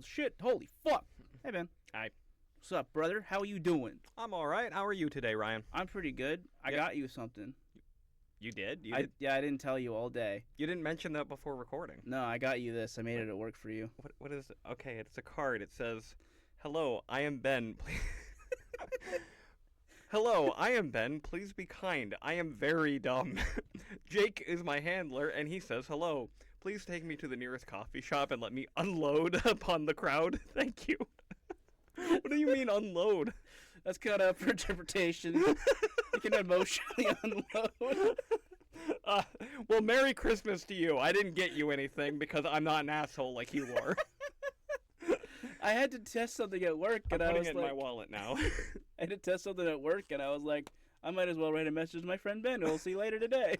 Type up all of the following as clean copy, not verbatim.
shit. Holy fuck. Hey, Ben. Hi. What's up, brother? How are you doing? I'm all right. How are you today, Ryan? I'm pretty good. I got you something. You did? Yeah, I didn't tell you all day. You didn't mention that before recording. No, I got you this. I made it at work for you. What is it? Okay, it's a card. It says, "Hello, I am Ben. Hello, I am Ben. Please be kind. I am very dumb. Jake is my handler, and he says hello. Please take me to the nearest coffee shop and let me unload upon the crowd. Thank you." What do you mean unload? That's cut up for interpretation. You can emotionally unload. Well, Merry Christmas to you. I didn't get you anything because I'm not an asshole like you are. I had to test something at work, and I'm I was putting it like, in my wallet now. I had to test something at work, and I was like, I might as well write a message to my friend Ben. We'll see you later today.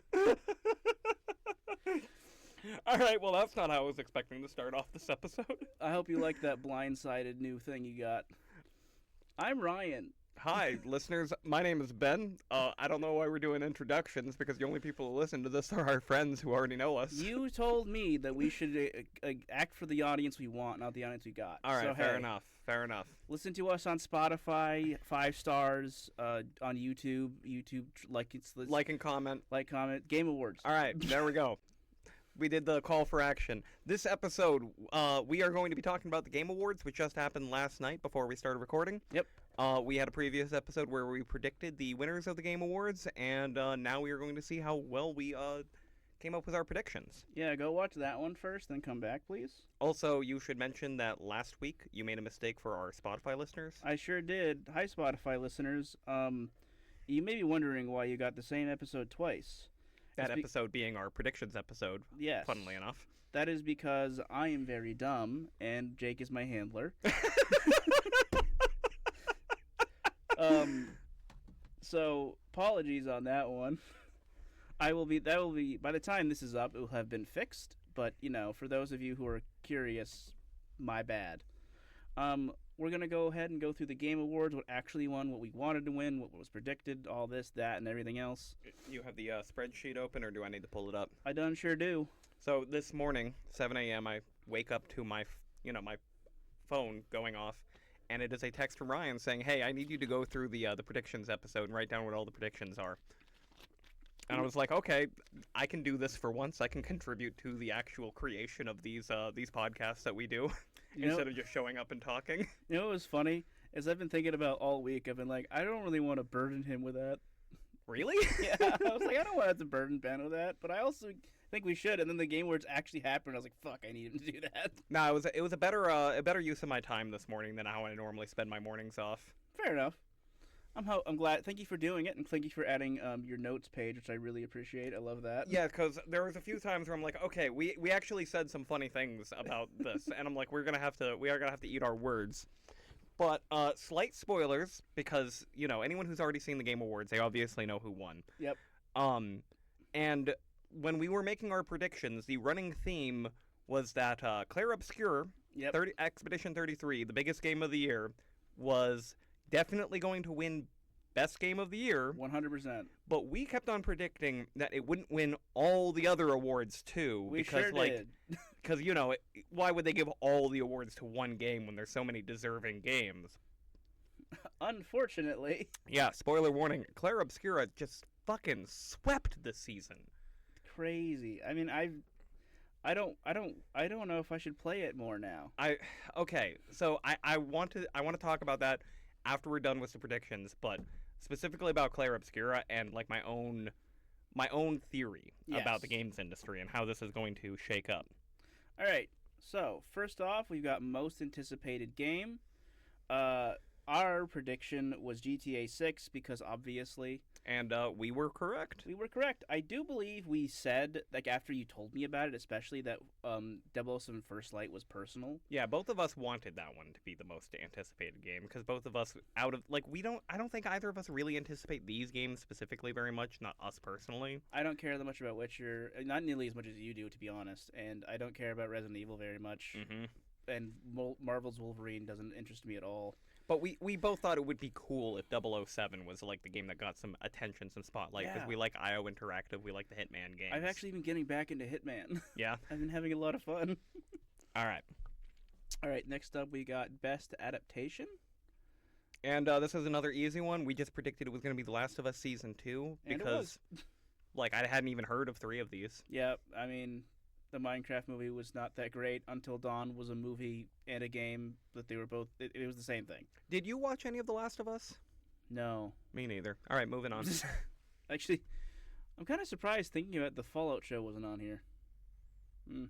All right, well, that's not how I was expecting to start off this episode. I hope you like that blindsided new thing you got. I'm Ryan. Hi, listeners. My name is Ben. I don't know why we're doing introductions because the only people who listen to this are our friends who already know us. You told me that we should act for the audience we want, not the audience we got. All right, so, fair hey, enough. Fair enough. Listen to us on Spotify, 5 stars, on YouTube. Like and comment. Like, comment. Game Awards. All right, there we go. We did the call for action. This episode, we are going to be talking about the Game Awards, which just happened last night before we started recording. Yep. We had a previous episode where we predicted the winners of the Game Awards, and now we are going to see how well we came up with our predictions. Yeah, go watch that one first, then come back, please. Also, you should mention that last week you made a mistake for our Spotify listeners. I sure did. Hi, Spotify listeners. You may be wondering why you got the same episode twice. That episode being our predictions episode, yes. Funnily enough. That is because I am very dumb, and Jake is my handler. So apologies on that one. That will be by the time this is up, it will have been fixed. But for those of you who are curious, my bad. We're gonna go ahead and go through the Game Awards, what actually won, what we wanted to win, what was predicted, all this, that, and everything else. You have the spreadsheet open, or do I need to pull it up? I done sure do. So this morning, 7 a.m., I wake up to my phone going off, and it is a text from Ryan saying, "Hey, I need you to go through the predictions episode and write down what all the predictions are." And I was like, okay, I can do this for once. I can contribute to the actual creation of these podcasts that we do instead of just showing up and talking. You know what was funny? Is I've been thinking about all week. I've been like, I don't really want to burden him with that. Really? Yeah, I was like, I don't want to have to burden Ben with that, but I also think we should. And then the Game Awards actually happened. I was like, fuck, I need him to do that. No, it was a better use of my time this morning than how I normally spend my mornings off. Fair enough. I'm glad. Thank you for doing it, and thank you for adding your notes page, which I really appreciate. I love that. Yeah, because there was a few times where I'm like, okay, we actually said some funny things about this, and I'm like, we are gonna have to eat our words. But slight spoilers, because anyone who's already seen the Game Awards, they obviously know who won. Yep. And when we were making our predictions, the running theme was that Clair Obscur, Yep. Expedition 33, the biggest game of the year, was definitely going to win Best Game of the Year. 100%. But we kept on predicting that it wouldn't win all the other awards too. We sure did. Because why would they give all the awards to one game when there's so many deserving games? Unfortunately. Yeah. Spoiler warning: Clair Obscura just fucking swept this season. Crazy. I mean, I don't know if I should play it more now. Okay. So I want to talk about that after we're done with the predictions, but specifically about Clair Obscura and like my own theory about the games industry and how this is going to shake up. All right. So first off, we've got most anticipated game. Our prediction was GTA 6 because obviously. And we were correct. We were correct. I do believe we said, like after you told me about it, especially that 007 First Light was personal. Yeah, both of us wanted that one to be the most anticipated game because both of us I don't think either of us really anticipate these games specifically very much, not us personally. I don't care that much about Witcher, not nearly as much as you do, to be honest, and I don't care about Resident Evil very much. Mm-hmm. And Marvel's Wolverine doesn't interest me at all. But we both thought it would be cool if 007 was like the game that got some attention, some spotlight, because we like IO Interactive, we like the Hitman games. I've actually been getting back into Hitman. Yeah? I've been having a lot of fun. All right. All right, next up we got best adaptation, And this is another easy one. We just predicted it was going to be The Last of Us Season 2 and it because, was. like, I hadn't even heard of 3 of these. Yeah, I mean, the Minecraft movie was not that great. Until Dawn was a movie and a game, but they were both. It was the same thing. Did you watch any of The Last of Us? No, Me neither. All right, moving on. actually, I'm kind of surprised thinking about the Fallout show wasn't on here. Hmm.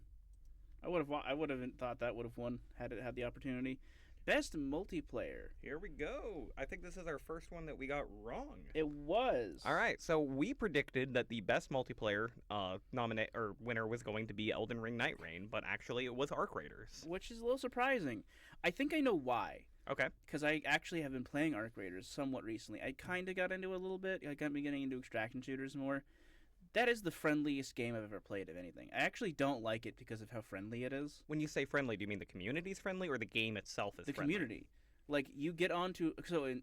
I would have thought that would have won had it had the opportunity. Best multiplayer. Here we go. I think this is our first one that we got wrong. It was. All right, so we predicted that the best multiplayer nominate or winner was going to be Elden Ring Night Reign, but actually it was Arc Raiders. Which is a little surprising. I think I know why. Okay. Because I actually have been playing Arc Raiders somewhat recently. I kind of got into it a little bit. I got me getting into extraction shooters more. That is the friendliest game I've ever played of anything. I actually don't like it because of how friendly it is. When you say friendly, do you mean the community's friendly or the game itself is The friendly? community. Like, you get onto...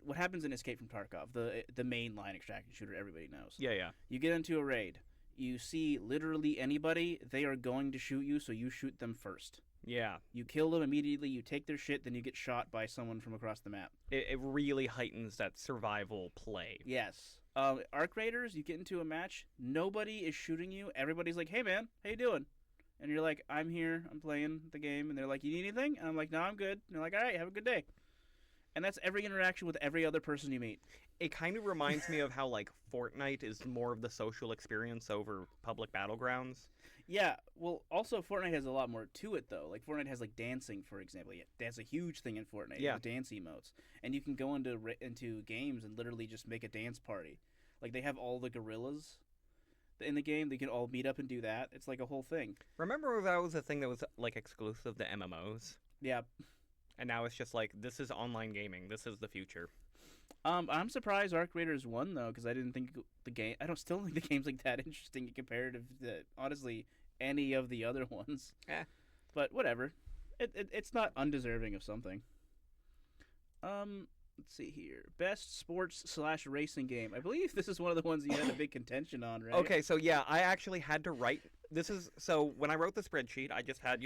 what happens in Escape from Tarkov, the mainline extraction shooter everybody knows. Yeah, yeah. You get into a raid. You see literally anybody, they are going to shoot you, so you shoot them first. Yeah. You kill them immediately, you take their shit, then you get shot by someone from across the map. It really heightens that survival play. Yes. Arc Raiders, you get into a match, nobody is shooting you. Everybody's like, hey man, how you doing? And you're like, I'm here, I'm playing the game. And they're like, you need anything? And I'm like, no, I'm good. And they're like, all right, have a good day. And that's every interaction with every other person you meet. It kind of reminds me of how, like, Fortnite is more of the social experience over public battlegrounds. Yeah, well, also Fortnite has a lot more to it, though. Like, Fortnite has, like, dancing, for example. Yeah, that's a huge thing in Fortnite, Yeah. the dance emotes. And you can go into games and literally just make a dance party. Like, they have all the gorillas in the game. They can all meet up and do that. It's like a whole thing. Remember that was a thing that was, like, exclusive to MMOs? Yeah. And now it's just like, this is online gaming. This is the future. I'm surprised Arc Raiders won, though, because I didn't think the game... I still think the game's, like, that interesting in comparative to, honestly, any of the other ones. Eh. But whatever. It's not undeserving of something. Let's see here. Best sports/racing game. I believe this is one of the ones you had a big contention on, right? Okay, so yeah, I actually had to write... So when I wrote the spreadsheet, I just had,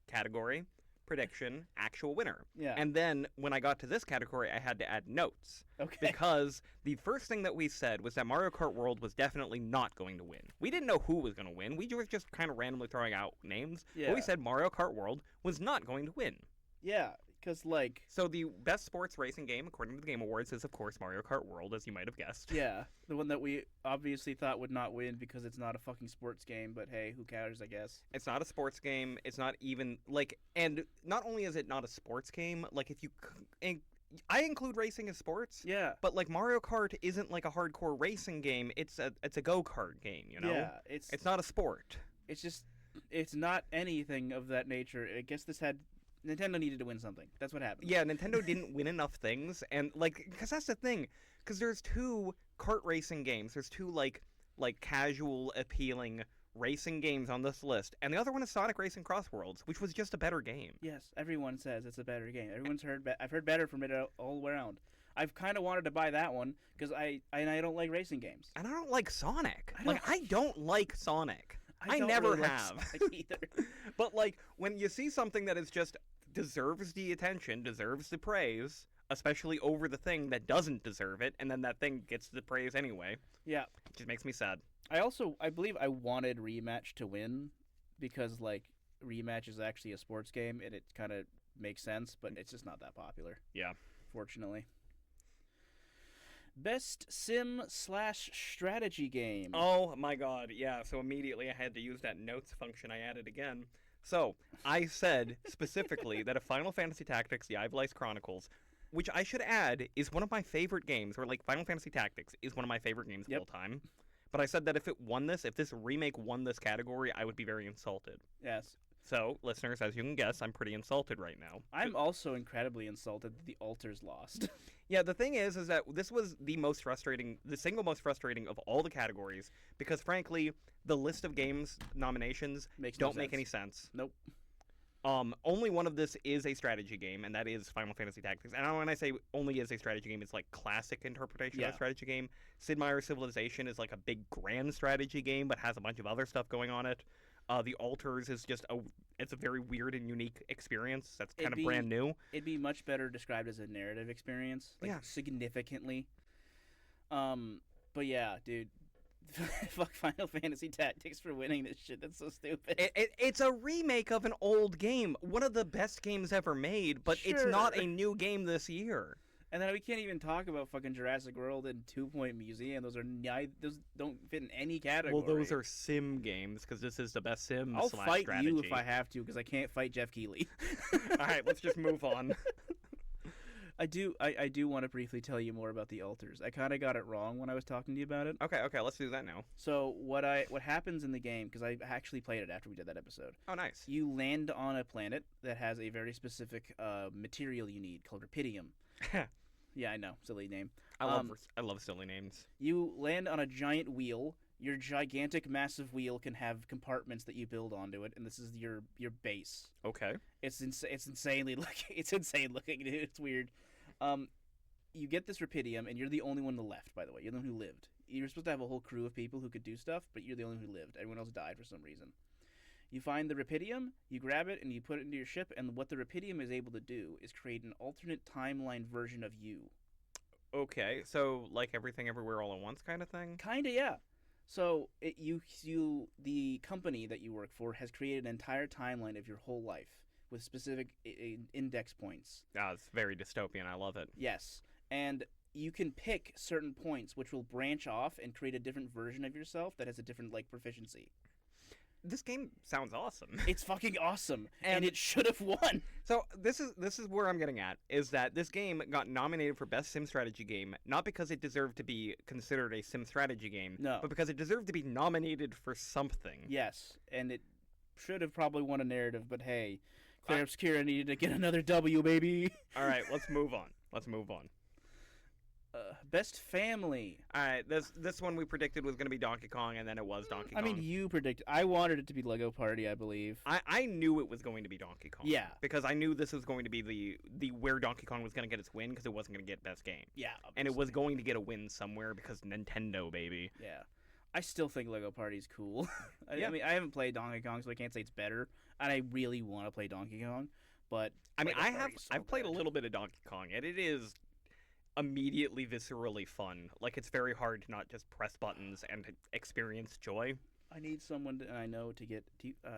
category, prediction, actual winner. Yeah. And then when I got to this category, I had to add notes. Okay. Because the first thing that we said was that Mario Kart World was definitely not going to win. We didn't know who was going to win. We were just kind of randomly throwing out names. Yeah. But we said Mario Kart World was not going to win. Yeah, because, like... So the best sports racing game, according to the Game Awards, is, of course, Mario Kart World, as you might have guessed. Yeah, the one that we obviously thought would not win because it's not a fucking sports game, but hey, who cares, I guess. It's not a sports game. It's not even, like... And not only is it not a sports game, like, if you... I include racing as sports. Yeah. But, like, Mario Kart isn't, like, a hardcore racing game. It's a go-kart game, you know? Yeah, It's not a sport. It's just... It's not anything of that nature. I guess this had... Nintendo needed to win something. That's what happened. Yeah, Nintendo didn't win enough things, and, like, because that's the thing. Because there's 2 kart racing games. There's 2, like casual, appealing racing games on this list, and the other one is Sonic Racing Cross Worlds, which was just a better game. Yes, everyone says it's a better game. Everyone's heard... I've heard better from it all around. I've kind of wanted to buy that one, because I don't like racing games. And I don't like Sonic. I don't like Sonic. I don't never really have. like Sonic either. But, like, when you see something that is just deserves the attention, deserves the praise, especially over the thing that doesn't deserve it, and then that thing gets the praise anyway. Yeah. It just makes me sad. I believe I wanted Rematch to win, because, like, Rematch is actually a sports game, and it kind of makes sense, but it's just not that popular. Yeah. Fortunately. Best sim/strategy game. Oh my god, yeah, so immediately I had to use that notes function I added again. So, I said specifically that if Final Fantasy Tactics, the Ivalice Chronicles, which I should add is one of my favorite games, or like Final Fantasy Tactics is one of my favorite games of all time. But I said that if this remake won this category, I would be very insulted. Yes. So, listeners, as you can guess, I'm pretty insulted right now. I'm also incredibly insulted that the Alters lost. Yeah, the thing is that this was the single most frustrating of all the categories, because frankly, the list of games nominations don't make any sense. Nope. Only one of this is a strategy game, and that is Final Fantasy Tactics. And when I say only is a strategy game, it's like classic interpretation of a strategy game. Sid Meier's Civilization is like a big grand strategy game, but has a bunch of other stuff going on it. The Altars is just it's a very weird and unique experience. That's kind It'd of be- brand new. It'd be much better described as a narrative experience, like Yeah. significantly. But yeah, dude, fuck Final Fantasy Tactics for winning this shit. That's so stupid. It's a remake of an old game, one of the best games ever made, but it's not Sure. a new game this year. And then we can't even talk about fucking Jurassic World and 2 Point Museum. Those don't fit in any category. Well, those are sim games because this is the best sim. I'll slash fight strategy. you if I have to, because I can't fight Jeff Keighley. All right, let's just move on. I do want to briefly tell you more about the altars. I kind of got it wrong when I was talking to you about it. Okay, let's do that now. So what happens in the game, because I actually played it after we did that episode. Oh, nice. You land on a planet that has a very specific material you need called rupidium. Yeah, I know, silly name. I love silly names. You land on a giant wheel. Your gigantic, massive wheel can have compartments that you build onto it, and this is your base. Okay. It's insanely looking. It's insane looking, dude. It's weird. You get this rupidium, and you're the only one left. By the way, you're the one who lived. You're supposed to have a whole crew of people who could do stuff, but you're the only one who lived. Everyone else died for some reason. You find the rupidium, you grab it, and you put it into your ship. And what the rupidium is able to do is create an alternate timeline version of you. Okay, so like everything everywhere all at once kind of thing? Kinda, yeah. So the company that you work for has created an entire timeline of your whole life with specific index points. Ah, it's very dystopian. I love it. Yes, and you can pick certain points which will branch off and create a different version of yourself that has a different proficiency. This game sounds awesome. It's fucking awesome, and And- it should have won. So this is where I'm getting at, is that this game got nominated for Best Sim Strategy Game, not because it deserved to be considered a sim strategy game, No. but because it deserved to be nominated for something. Yes, and it should have probably won a narrative, but hey, Claire Obscura needed to get another W, baby. All right, let's move on. Best family. All right, this one we predicted was going to be Donkey Kong, and then it was Donkey Kong. I mean, you predicted. I wanted it to be Lego Party, I believe. I knew it was going to be Donkey Kong. Yeah. Because I knew this was going to be the where Donkey Kong was going to get its win because it wasn't going to get Best Game. Yeah, And it obviously. was going to get a win somewhere because Nintendo, baby. Yeah. I still think Lego Party's cool. Yeah. I mean, I haven't played Donkey Kong, so I can't say it's better. And I really want to play Donkey Kong, but I mean, Lego Party's so I've played a good. little bit of Donkey Kong, and it is immediately viscerally fun. Like, it's very hard to not just press buttons and to experience joy. I need someone I know to get.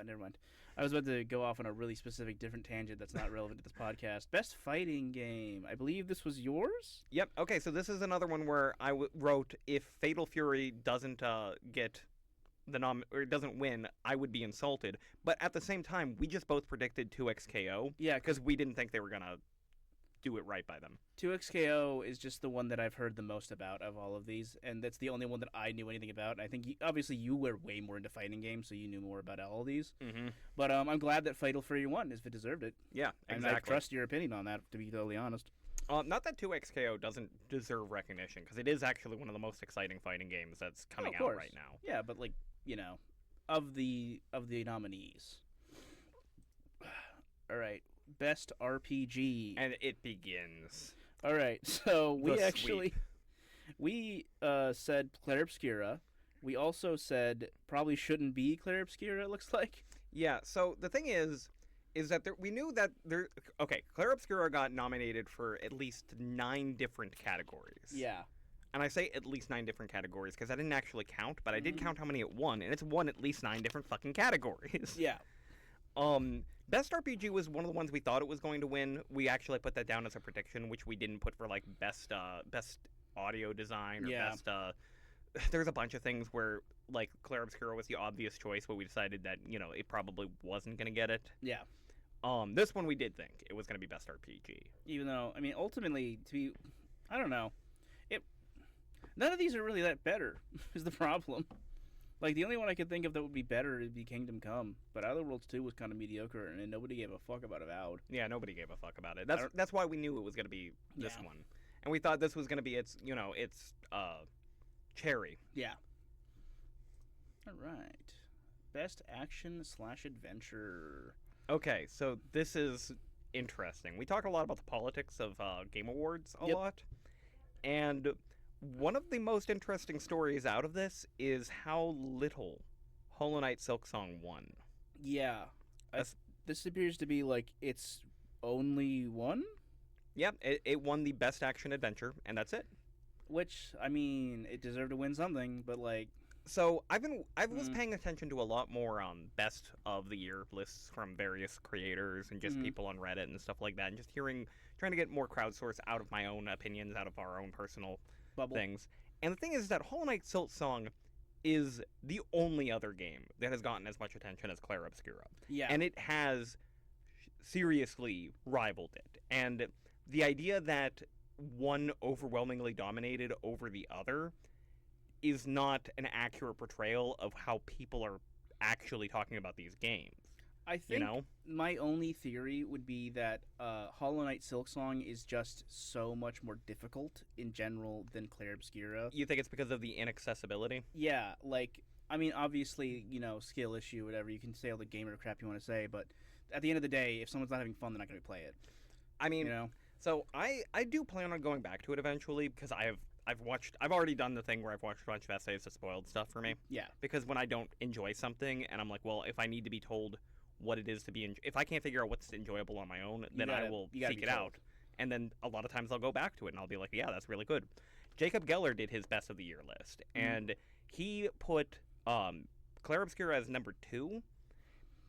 Never mind. I was about to go off on a really specific, different tangent that's not relevant to this podcast. Best fighting game. I believe this was yours. Yep. Okay, so this is another one where I wrote if Fatal Fury doesn't get the or doesn't win, I would be insulted. But at the same time, we just both predicted 2XKO Yeah, because we didn't think they were gonna do it right by them. 2XKO is just the one that I've heard the most about of all of these, and that's the only one that I knew anything about. And I think obviously you were way more into fighting games, so you knew more about all of these. Mm-hmm. But I'm glad that Fatal Fury won, if it deserved it. Yeah, And exactly. I trust your opinion on that, to be totally honest. Not that 2XKO doesn't deserve recognition, because it is actually one of the most exciting fighting games that's coming of out course. right now. Yeah, but of the nosaminees. All right, best RPG. And it begins. All right, so we The actually said Claire Obscura. We also said probably shouldn't be Claire Obscura. It looks like. Yeah, so the thing is that we knew that there... Okay, Claire Obscura got nominated for at least 9 different categories. Yeah. And I say at least 9 different categories because I didn't actually count, but I did Mhm. count how many it won, and it's won at least 9 different fucking categories. Yeah. Best RPG was one of the ones we thought it was going to win. We actually put that down as a prediction, which we didn't put for like best audio design or Yeah. best. There's a bunch of things where like Claire Obscura was the obvious choice, but we decided that it probably wasn't going to get it. Yeah. This one we did think it was going to be best RPG. Even though, I mean, ultimately, I don't know. None of these are really that better. Is the problem. Like, the only one I could think of that would be better would be Kingdom Come. But Outer Worlds 2 was kind of mediocre, and nobody gave a fuck about Avowed. Yeah, nobody gave a fuck about it. don't- That's why we knew it was going to be this Yeah. one, and we thought this was going to be its cherry. Yeah. All right. Best action/adventure. Okay, so this is interesting. We talk a lot about the politics of Game Awards a Yep. lot, and one of the most interesting stories out of this is how little Hollow Knight Silksong won. Yeah. That's- This appears to be like its only one? Yeah, it won the best action adventure, and that's it. Which, I mean, it deserved to win something, but like, So I was paying attention to a lot more best of the year lists from various creators and just people on Reddit and stuff like that, and just trying to get more crowdsource out of my own opinions, out of our own personal bubble. things. And the thing is that Hollow Knight Silksong is the only other game that has gotten as much attention as Clair Obscura. Yeah. And it has seriously rivaled it. And the idea that one overwhelmingly dominated over the other is not an accurate portrayal of how people are actually talking about these games. I think You know? my only theory would be that Hollow Knight Silksong is just so much more difficult in general than Clair Obscura. You think it's because of the inaccessibility? Yeah, like, I mean, obviously, you know, skill issue, whatever, you can say all the gamer crap you want to say, but at the end of the day, if someone's not having fun, they're not going to play it. I mean, You know? so I do plan on going back to it eventually because I've already done the thing where I've watched a bunch of essays that spoiled stuff for me. Yeah. Because when I don't enjoy something and I'm like, well, if I need to be told what it is to be, if I can't figure out what's enjoyable on my own, then I will seek it out. And then a lot of times I'll go back to it and I'll be like, yeah, that's really good. Jacob Geller did his best of the year list, and he put Clair Obscura as number 2,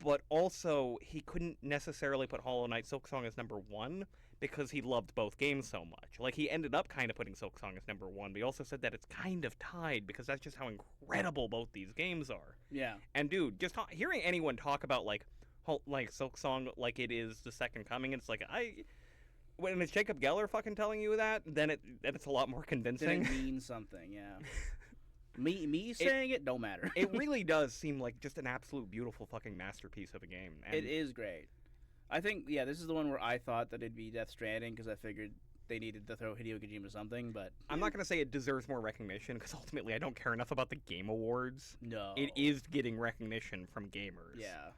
but also he couldn't necessarily put Hollow Knight Silksong as number 1 because he loved both games so much. Like, he ended up kind of putting Silksong as number 1, but he also said that it's kind of tied because that's just how incredible both these games are. Yeah. And dude, just hearing anyone talk about like Silksong like it is the second coming, it's like when it's Jacob Geller fucking telling you that, then it's a lot more convincing. Then it means something, yeah. Me saying it don't matter. It really does seem like just an absolute beautiful fucking masterpiece of a game. And It is great. I think, yeah, this is the one where I thought that it'd be Death Stranding because I figured they needed to throw Hideo Kojima something, but I'm not going to say it deserves more recognition because ultimately I don't care enough about the Game Awards. no. It is getting recognition from gamers. Yeah.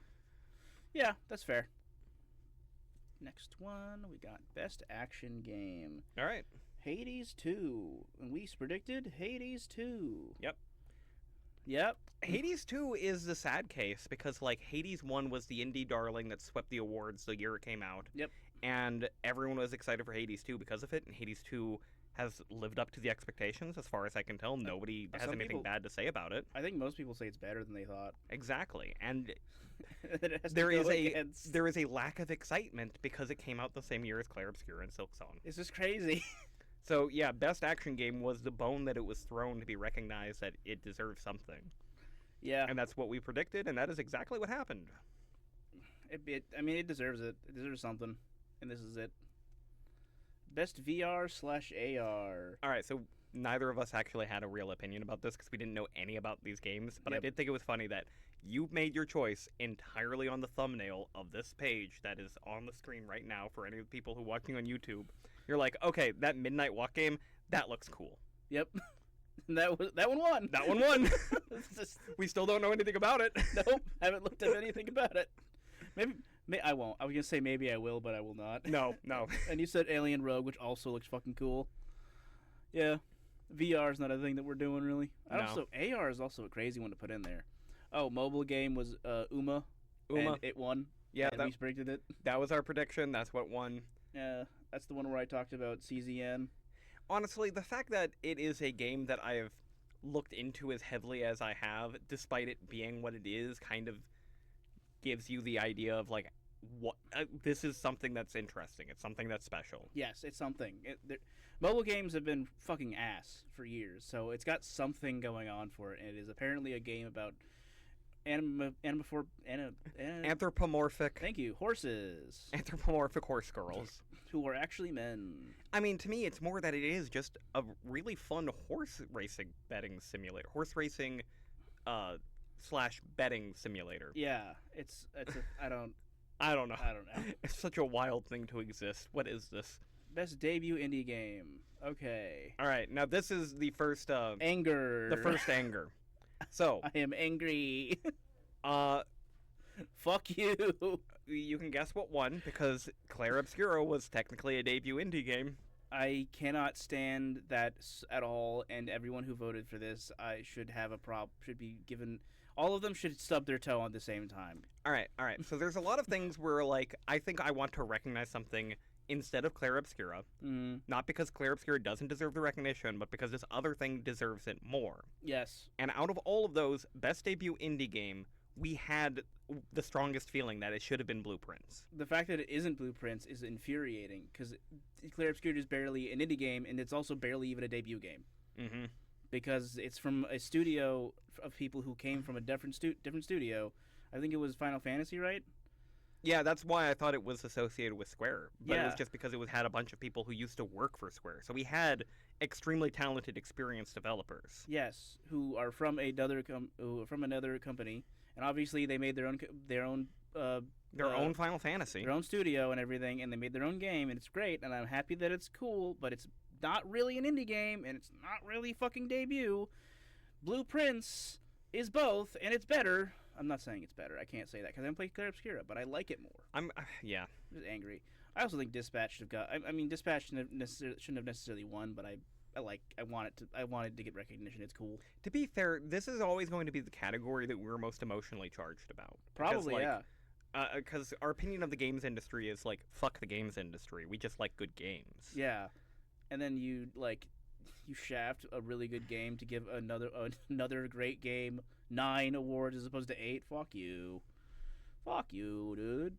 Yeah, that's fair. Next one, we got Best Action Game. All right. Hades 2. And we predicted Hades 2. Yep. Yep. Hades 2 is the sad case because, like, Hades 1 was the indie darling that swept the awards the year it came out. Yep. And everyone was excited for Hades 2 because of it, and Hades 2 has lived up to the expectations as far as I can tell. Nobody has some anything people- bad to say about it. I think most people say it's better than they thought. Exactly. And It has to there is go a against- there is a lack of excitement because it came out the same year as Clair Obscura and Silksong. It's just crazy. So, yeah, Best Action Game was the bone that it was thrown to be recognized that it deserves something. Yeah. And that's what we predicted, and that is exactly what happened. I mean, it deserves it. It deserves something. And this is it. Best VR/AR. All right, so neither of us actually had a real opinion about this because we didn't know any about these games, but I Yep. did think it was funny that you made your choice entirely on the thumbnail of this page that is on the screen right now for any of the people who are watching on YouTube. You're like, okay, that Midnight Walk game, that looks cool. Yep. that one won. That one won. It's just, We still don't know anything about it. nope. Haven't looked up anything about it. Maybe I won't. I was gonna say maybe I will, but I will not. No. And you said Alien Rogue, which also looks fucking cool. Yeah. VR is not a thing that we're doing really. No. AR is also a crazy one to put in there. Oh, mobile game was Uma. Uma. And it won. Yeah, and we predicted it. that was our prediction. That's what won. Yeah, that's the one where I talked about CZN. Honestly, the fact that it is a game that I have looked into as heavily as I have, despite it being what it is, kind of gives you the idea of like, what this is something that's interesting. It's something that's special. Yes, it's something. Mobile games have been fucking ass for years, so it's got something going on for it, and it is apparently a game about Anthropomorphic thank you, horses anthropomorphic horse girls. who are actually men. I mean, to me, it's more that it is just a really fun horse racing betting simulator. Horse racing slash betting simulator. Yeah, it's I don't I don't know. know. It's such a wild thing to exist. What is this? Best debut indie game. Okay. All right, now this is the first Anger. the first anger. So, I am angry. uh Fuck you. you can guess what won because Clair Obscura was technically a debut indie game. I cannot stand that at all, and everyone who voted for this, I should have should be given All of them should stub their toe at the same time. All right. So there's a lot of things where, like, I think I want to recognize something instead of Clair Obscura. Not because Clair Obscura doesn't deserve the recognition, but because this other thing deserves it more. Yes. And out of all of those, best debut indie game, we had the strongest feeling that it should have been Blueprints. The fact that it isn't Blueprints is infuriating, because Clair Obscura is barely an indie game, and it's also barely even a debut game. Mm-hmm. Because it's from a studio of people who came from a different studio. I think it was Final Fantasy, right? Yeah, that's why I thought it was associated with Square. But it was Yeah. just because it had a bunch of people who used to work for Square. So we had extremely talented, experienced developers. Yes, who are from another company, and obviously they made their own Final Fantasy. their own studio and everything, and they made their own game, and it's great, and I'm happy that it's cool, but it's not really an indie game, and it's not really fucking debut. Blueprints is both, and it's better. I'm not saying it's better. I can't say that because I haven't played Clair Obscura, but I like it more. Yeah. I'm just angry. I also think Dispatch should have got. I mean, Dispatch shouldn't have necessarily won, but I wanted to get recognition. It's cool. To be fair, this is always going to be the category that we're most emotionally charged about. Probably, because, yeah. Because our opinion of the games industry is like, fuck the games industry. We just like good games. Yeah, and then you shaft a really good game to give another great game 9 awards as opposed to 8. Fuck you, dude.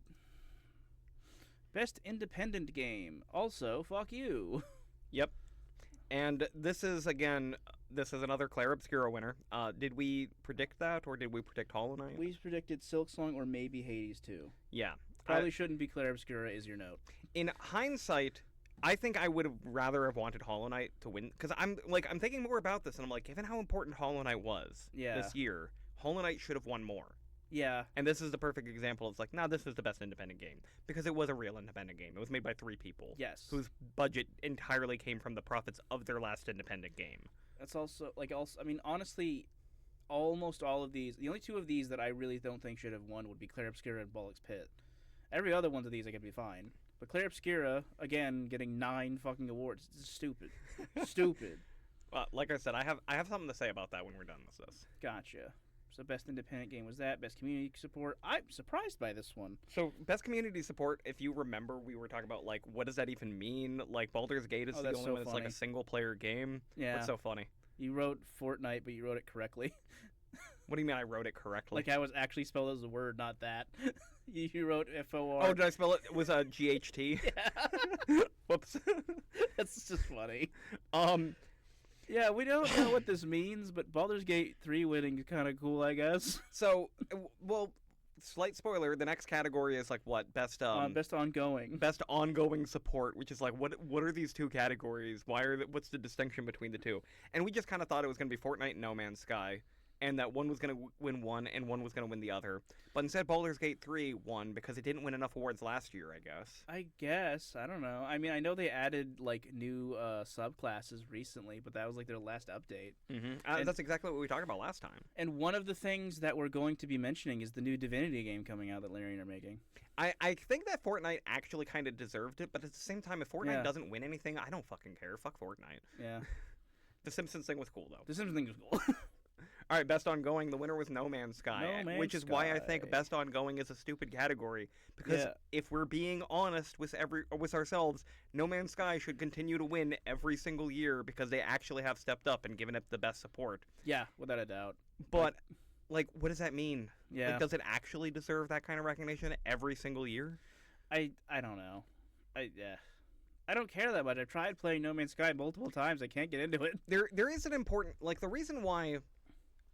Best independent game, also fuck you. Yep. And this is another Clair Obscura winner. Did we predict that, or did we predict Hollow Knight? We predicted Silksong or maybe Hades 2. Yeah. Probably shouldn't be Clair Obscura is your note. In hindsight, I think I would have rather have wanted Hollow Knight to win, because I'm thinking more about this, and I'm like, given how important Hollow Knight was this year, Hollow Knight should have won more. Yeah. And this is the perfect example. It's like, this is the best independent game, because it was a real independent game. It was made by 3 people. Yes. Whose budget entirely came from the profits of their last independent game. That's also I mean, honestly, almost all of these, the only 2 of these that I really don't think should have won would be Clair Obscura and Bollock's Pit. Every other one of these I could be fine. But Clair Obscura, again, getting 9 fucking awards. It's stupid. Stupid. Well, like I said, I have something to say about that when we're done with this. Gotcha. So best independent game was that. Best community support. I'm surprised by this one. So best community support, if you remember, we were talking about, like, what does that even mean? Like, Baldur's Gate is the only one that's like a single-player game. Yeah. What's so funny? You wrote Fortnite, but you wrote it correctly. What do you mean I wrote it correctly? Like I was actually spelled as a word, not that. You wrote F-O-R. Oh, did I spell it? It was a G-H-T? Yeah. Whoops. That's just funny. Yeah, we don't know what this means, but Baldur's Gate 3 winning is kind of cool, I guess. So, well, slight spoiler, the next category is, like, what? Best ongoing. Best ongoing support, which is like, what are these 2 categories? What's the distinction between the 2? And we just kind of thought it was going to be Fortnite and No Man's Sky, and that one was going to win one and one was going to win the other. But instead, Baldur's Gate 3 won because it didn't win enough awards last year, I guess. I don't know. I mean, I know they added, like, new subclasses recently, but that was, like, their last update. Mm-hmm. That's exactly what we talked about last time. And one of the things that we're going to be mentioning is the new Divinity game coming out that Larian are making. I think that Fortnite actually kind of deserved it, but at the same time, if Fortnite doesn't win anything, I don't fucking care. Fuck Fortnite. Yeah. The Simpsons thing was cool, though. The Simpsons thing was cool. All right, best ongoing. The winner was No Man's Sky, which is why I think best ongoing is a stupid category. Because if we're being honest with ourselves, No Man's Sky should continue to win every single year because they actually have stepped up and given it the best support. Yeah, without a doubt. But like, what does that mean? Yeah. Like, does it actually deserve that kind of recognition every single year? I don't know. I don't care that much. I've tried playing No Man's Sky multiple times. I can't get into it. There is an important, like, the reason why,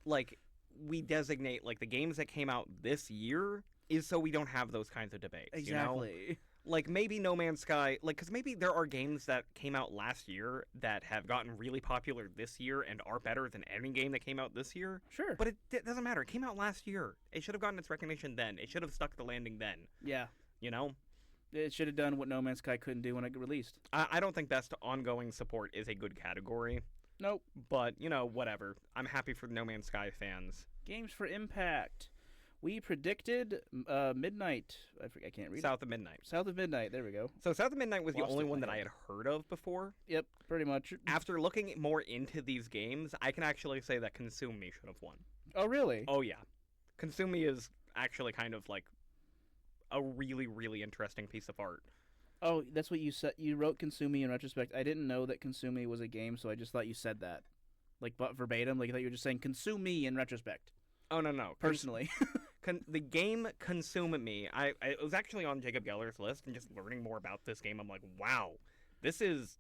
like, we designate, like, the games that came out this year is so we don't have those kinds of debates. Exactly. You know? Like, maybe No Man's Sky, like, because maybe there are games that came out last year that have gotten really popular this year and are better than any game that came out this year. Sure. But it doesn't matter. It came out last year. It should have gotten its recognition then. It should have stuck the landing then. Yeah. You know? It should have done what No Man's Sky couldn't do when it released. I don't think best ongoing support is a good category. Nope. But, you know, whatever. I'm happy for No Man's Sky fans. Games for Impact. We predicted Midnight. I can't read South of Midnight. South of Midnight. There we go. So South of Midnight was the Lost only it one in that my I head. had heard of before. Yep, pretty much. After looking more into these games, I can actually say that Consume Me should have won. Oh, really? Oh, yeah. Consumi is actually kind of like a really, really interesting piece of art. Oh, that's what you said. You wrote Consumi in retrospect. I didn't know that Consumi was a game, so I just thought you said that. Like, but verbatim. Like, I thought you were just saying Consume Me in retrospect. Oh, no. Personally. The game Consume Me, I was actually on Jacob Geller's list, and just learning more about this game, I'm like, wow, this is...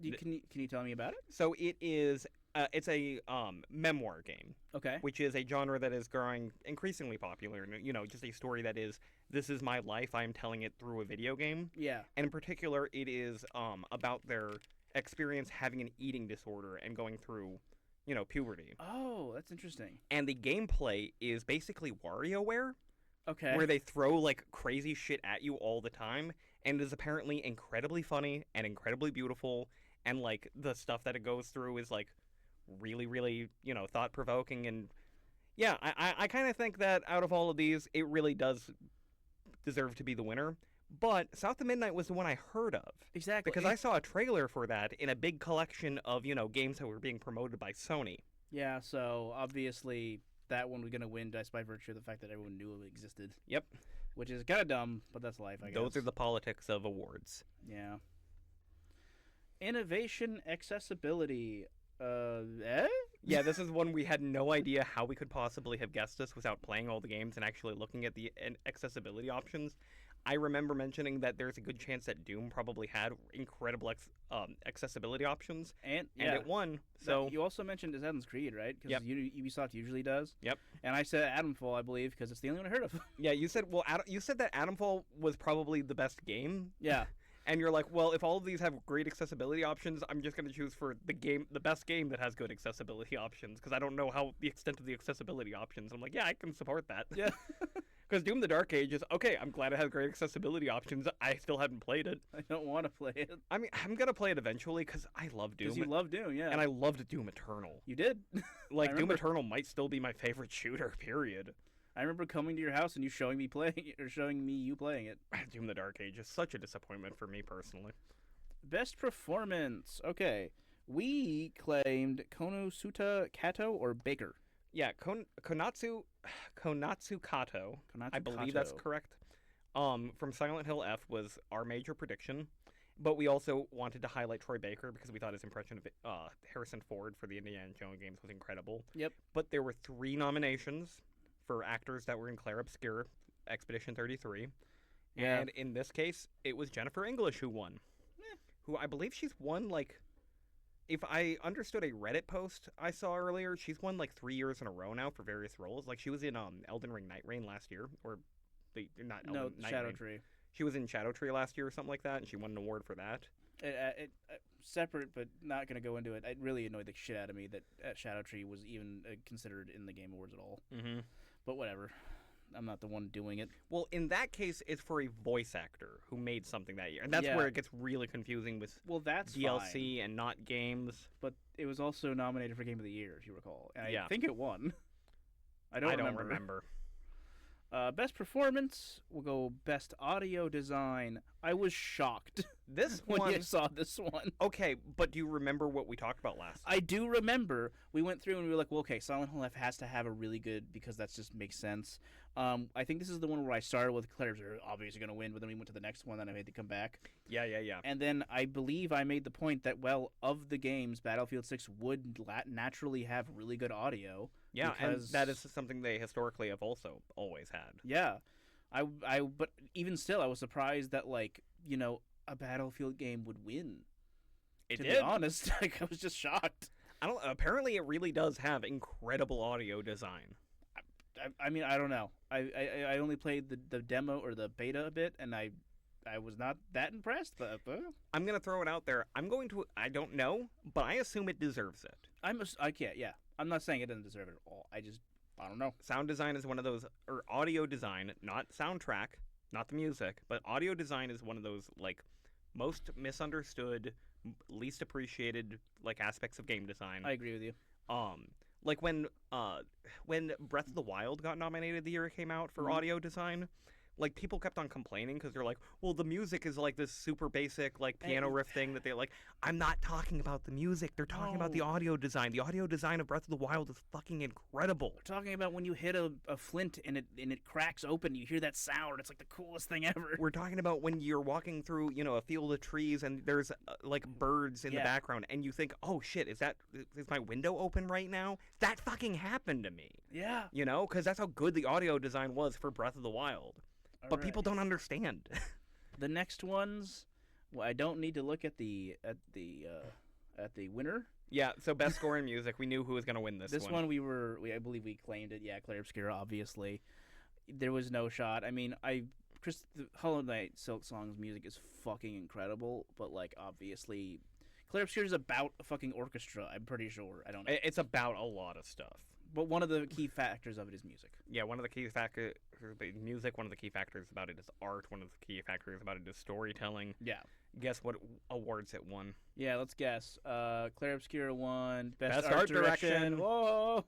Can you tell me about it? So it is... it's a memoir game. Okay. Which is a genre that is growing increasingly popular. You know, just a story that is, this is my life, I am telling it through a video game. Yeah. And in particular, it is about their experience having an eating disorder and going through, you know, puberty. Oh, that's interesting. And the gameplay is basically WarioWare, Okay. where they throw, like, crazy shit at you all the time, and it is apparently incredibly funny and incredibly beautiful, and, like, the stuff that it goes through is, like, really, really, you know, thought-provoking, and yeah, I kind of think that out of all of these, it really does deserve to be the winner. But South of Midnight was the one I heard of. Exactly. Because I saw a trailer for that in a big collection of, you know, games that were being promoted by Sony. Yeah, so obviously that one was going to win just by virtue of the fact that everyone knew it existed. Yep. Which is kind of dumb, but that's life, I guess. Those are the politics of awards. Yeah. Innovation, accessibility. Yeah, this is one we had no idea how we could possibly have guessed this without playing all the games and actually looking at the accessibility options. I remember mentioning that there's a good chance that Doom probably had incredible accessibility options, and it won. So you also mentioned Assassin's Creed, right? Because Ubisoft usually does. Yep. And I said Adamfall, I believe, because it's the only one I heard of. Yeah, you said that Adamfall was probably the best game. Yeah. And you're like, well, if all of these have great accessibility options, I'm just going to choose for the best game that has good accessibility options, because I don't know how the extent of the accessibility options. I'm like, yeah, I can support that. Yeah. Because Doom the Dark Ages, okay, I'm glad it has great accessibility options. I still haven't played it. I don't want to play it. I mean, I'm going to play it eventually, because I love Doom. Because you love Doom, yeah. And I loved Doom Eternal. You did? Like, Doom Eternal might still be my favorite shooter, period. I remember coming to your house and you showing me playing it, or showing me you playing it. Doom the Dark Age is such a disappointment for me personally. Best performance. Okay. We claimed Konosuta Kato or Baker. Yeah, Konatsu Kato. I believe that's correct. From Silent Hill F was our major prediction, but we also wanted to highlight Troy Baker because we thought his impression of Harrison Ford for the Indiana Jones games was incredible. Yep. But there were 3 nominations for actors that were in Claire Obscure, Expedition 33. Yeah. And in this case, it was Jennifer English who won. Who I believe she's won, like, if I understood a Reddit post I saw earlier, she's won, like, 3 years in a row now for various roles. Like, she was in Elden Ring Night Rain last year, or not Elden No, Night Shadow Rain. Tree. She was in Shadow Tree last year or something like that, and she won an award for that. Separate, but not going to go into it. It really annoyed the shit out of me that Shadow Tree was even considered in the Game Awards at all. Mm-hmm. But whatever. I'm not the one doing it. Well, in that case, it's for a voice actor who made something that year. And that's where it gets really confusing with that's DLC fine. and not games. But it was also nominated for Game of the Year, if you recall. And I Yeah. think it won. I don't remember. Best performance, we'll go best audio design. I was shocked This when one... I saw this one. Okay, but do you remember what we talked about last time? I do remember. We went through and we were like, well, okay, Silent Hill F has to have a really good, because that just makes sense. I think this is the one where I started with Claire's obviously going to win, but then we went to the next one and I made to come back. Yeah. And then I believe I made the point that, well, of the games, Battlefield 6 would naturally have really good audio. Yeah, because... and that is something they historically have also always had. Yeah. But even still, I was surprised that, like, you know, a Battlefield game would win. It to did. be honest, like, I was just shocked. Apparently, it really does have incredible audio design. I mean, I don't know. I only played the demo or the beta a bit, and I was not that impressed. But I'm gonna throw it out there. I don't know, but I assume it deserves it. I can't. Yeah, I'm not saying it doesn't deserve it at all. I don't know. Sound design is one of those, or audio design, not soundtrack, not the music, but audio design is one of those, like, most misunderstood, least appreciated, like, aspects of game design. I agree with you. Like when Breath of the Wild got nominated the year it came out for audio design, like people kept on complaining because they're like, well, the music is like this super basic like piano riff thing that they like. I'm not talking about the music. They're talking about the audio design. The audio design of Breath of the Wild is fucking incredible. We're talking about when you hit a flint and it cracks open, you hear that sound. It's like the coolest thing ever. We're talking about when you're walking through, a field of trees and there's like birds in the background, and you think, oh shit, is my window open right now? That fucking happened to me. Yeah. Because that's how good the audio design was for Breath of the Wild. But people don't understand. The next ones, well, I don't need to look at the winner. Yeah, so best score in music, we knew who was going to win this one. This one I believe we claimed it. Yeah, Claire Obscura, obviously. There was no shot. I mean, the Hollow Knight Silk Song's music is fucking incredible, but like obviously Claire Obscura is about a fucking orchestra, I'm pretty sure. I don't know. It's about a lot of stuff. But one of the key factors of it is music. Yeah, one of the key factors is music, one of the key factors about it is art, one of the key factors about it is storytelling. Yeah. Guess what awards it won? Yeah, let's guess. Claire Obscura won Best Art Direction. Whoa!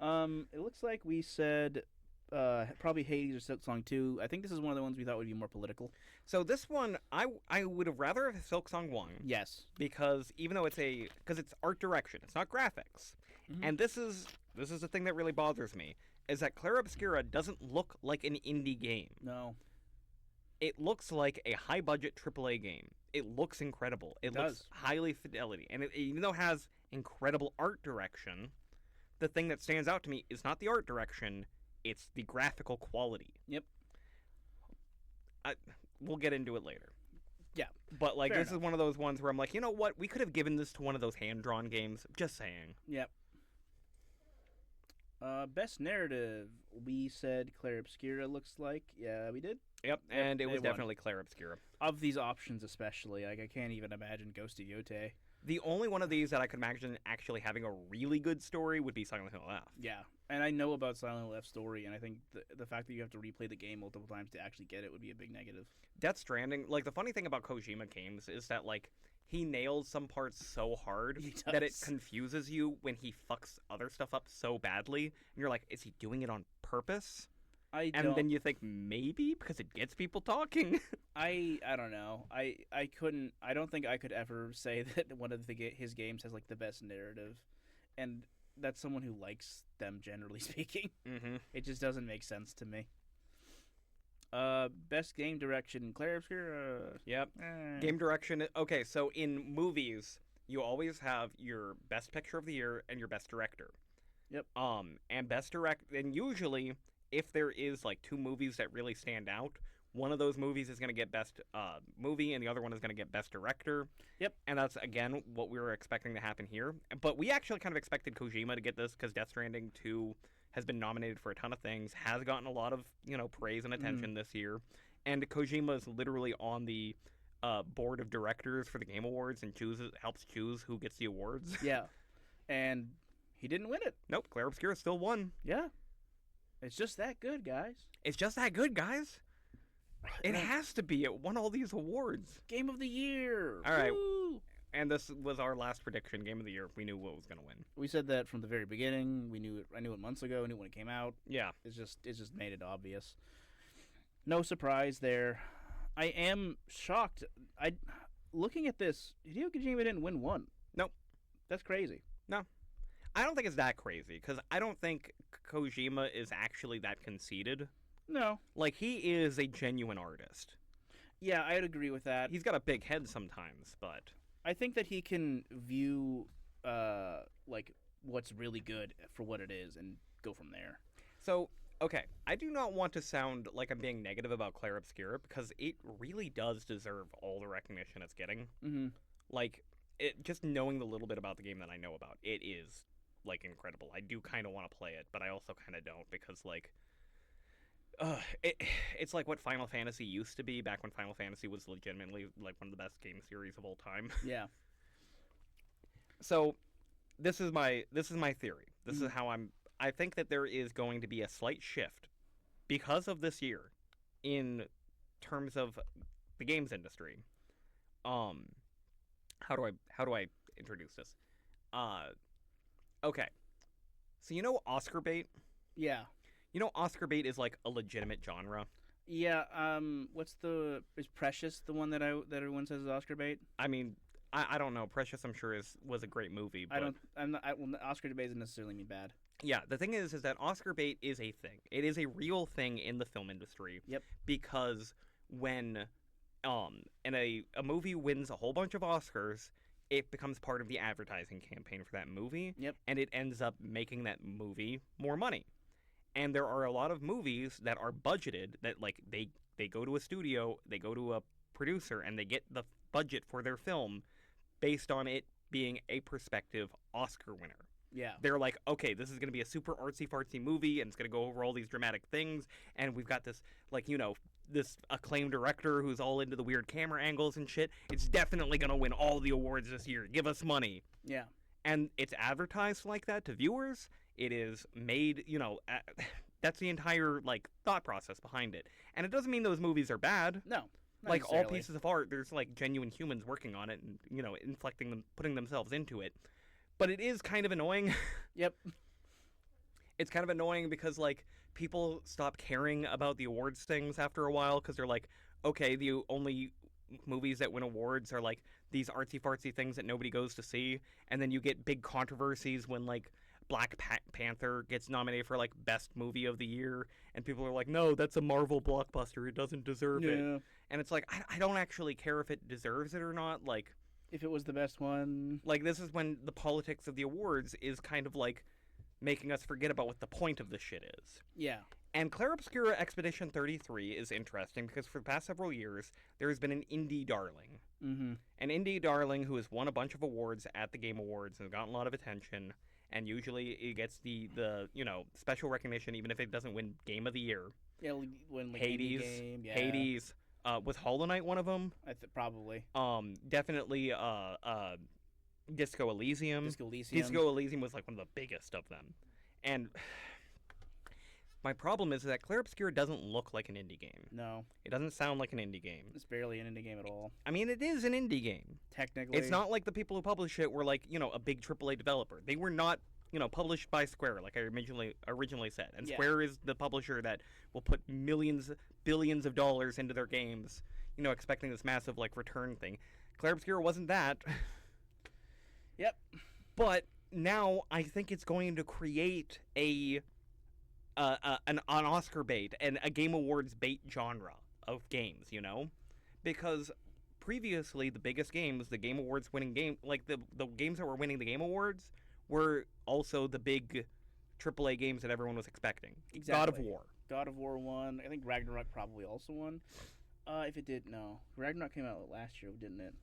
It looks like we said probably Hades or Silk Song 2. I think this is one of the ones we thought would be more political. So this one, I would have rather have Silk Song won. Yes. Because even though because it's art direction, it's not graphics. Mm-hmm. And this is the thing that really bothers me, is that Claire Obscura doesn't look like an indie game. No. It looks like a high-budget AAA game. It looks incredible. It looks highly fidelity. And even though it has incredible art direction, the thing that stands out to me is not the art direction, it's the graphical quality. Yep. We'll get into it later. Yeah. But like this is one of those ones where I'm like, you know what? We could have given this to one of those hand-drawn games. Just saying. Yep. Best narrative, we said Claire Obscura, looks like. Yeah, we did. Yep, and it was definitely Claire Obscura. Of these options especially, like I can't even imagine GOTY. The only one of these that I could imagine actually having a really good story would be Silent Hill F. Yeah, and I know about Silent Hill F's story, and I think the fact that you have to replay the game multiple times to actually get it would be a big negative. Death Stranding, like the funny thing about Kojima games is that like he nails some parts so hard that it confuses you when he fucks other stuff up so badly, and you're like, is he doing it on purpose? And then you think maybe because it gets people talking. I don't know. I don't think I could ever say that one of his games has like the best narrative, and that's someone who likes them generally speaking. Mm-hmm. It just doesn't make sense to me. Best game direction, Claire Obscura. Yep. Game direction. Okay, so in movies, you always have your best picture of the year and your best director. Yep. And usually, if there is like two movies that really stand out, one of those movies is going to get best movie and the other one is going to get best director. Yep. And that's, again, what we were expecting to happen here. But we actually kind of expected Kojima to get this because Death Stranding 2 has been nominated for a ton of things, has gotten a lot of, praise and attention this year. And Kojima is literally on the board of directors for the Game Awards and helps choose who gets the awards. Yeah. And he didn't win it. Nope, Claire Obscura still won. Yeah. It's just that good, guys. It's just that good, guys. It has to be. It won all these awards. Game of the year. All right. Woo! And this was our last prediction, Game of the Year. We knew what was going to win. We said that from the very beginning. We knew it. I knew it months ago. I knew when it came out. Yeah. It's just made it obvious. No surprise there. I am shocked. Looking at this, Hideo Kojima didn't win one. Nope. That's crazy. No. I don't think it's that crazy, because I don't think Kojima is actually that conceited. No. Like, he is a genuine artist. Yeah, I'd agree with that. He's got a big head sometimes, but I think that he can view, like, what's really good for what it is and go from there. So, okay, I do not want to sound like I'm being negative about Claire Obscura, because it really does deserve all the recognition it's getting. Mm-hmm. Like, just knowing the little bit about the game that I know about, it is, like, incredible. I do kind of want to play it, but I also kind of don't, because, like, it's like what Final Fantasy used to be back when Final Fantasy was legitimately like one of the best game series of all time. Yeah. So this is my theory. This is how I think that there is going to be a slight shift because of this year in terms of the games industry. How do I introduce this? Okay. So you know Oscar bait? Yeah. You know, Oscar bait is like a legitimate genre. Yeah. Is Precious the one that everyone says is Oscar bait? I mean, I don't know. Precious, I'm sure was a great movie, I but don't. I'm not. Oscar bait doesn't necessarily mean bad. yeah, the thing is that Oscar bait is a thing. It is a real thing in the film industry. Yep. Because when and a movie wins a whole bunch of Oscars, it becomes part of the advertising campaign for that movie, Yep. and it ends up making that movie more money. And there are a lot of movies that are budgeted that like they go to a studio, they go to a producer, and they get the budget for their film based on it being a prospective Oscar winner. Yeah. They're like, okay, this is going to be a super artsy fartsy movie, and it's going to go over all these dramatic things, and we've got this, like, this acclaimed director who's all into the weird camera angles and shit. It's definitely going to win all the awards this year. Give us money. Yeah. And it's advertised like that to viewers. It is made, that's the entire, like, thought process behind it. And it doesn't mean those movies are bad. No. Like, all pieces of art, there's, like, genuine humans working on it and, inflecting them, putting themselves into it. But it is kind of annoying. Yep. It's kind of annoying because, like, people stop caring about the awards things after a while because they're like, okay, the only movies that win awards are, like, these artsy-fartsy things that nobody goes to see. And then you get big controversies when, like, Black Panther gets nominated for, like, Best Movie of the Year. And people are like, no, that's a Marvel blockbuster. It doesn't deserve it. And it's like, I don't actually care if it deserves it or not. Like, if it was the best one. Like, this is when the politics of the awards is kind of, like, making us forget about what the point of this shit is. Yeah. And Clair Obscura Expedition 33 is interesting because for the past several years, there has been an indie darling. Mm-hmm. An indie darling who has won a bunch of awards at the Game Awards and has gotten a lot of attention. And usually it gets the special recognition even if it doesn't win Game of the Year. Yeah, when like Hades. Game, yeah. Hades. Was Hollow Knight one of them? Probably. Definitely Disco Elysium. Disco Elysium was like one of the biggest of them. And my problem is that Clair Obscura doesn't look like an indie game. No. It doesn't sound like an indie game. It's barely an indie game at all. I mean, it is an indie game. Technically. It's not like the people who publish it were like, a big AAA developer. They were not, published by Square, like I originally said. And Yeah. Square is the publisher that will put millions, billions of dollars into their games, expecting this massive, like, return thing. Clair Obscura wasn't that. Yep. But now I think it's going to create an Oscar bait and a Game Awards bait genre of games, because previously the biggest games, the Game Awards winning game, like the games that were winning the Game Awards were also the big AAA games that everyone was expecting. Exactly. God of War. God of War won. I think Ragnarok probably also won. If it did, no. Ragnarok came out last year, didn't it?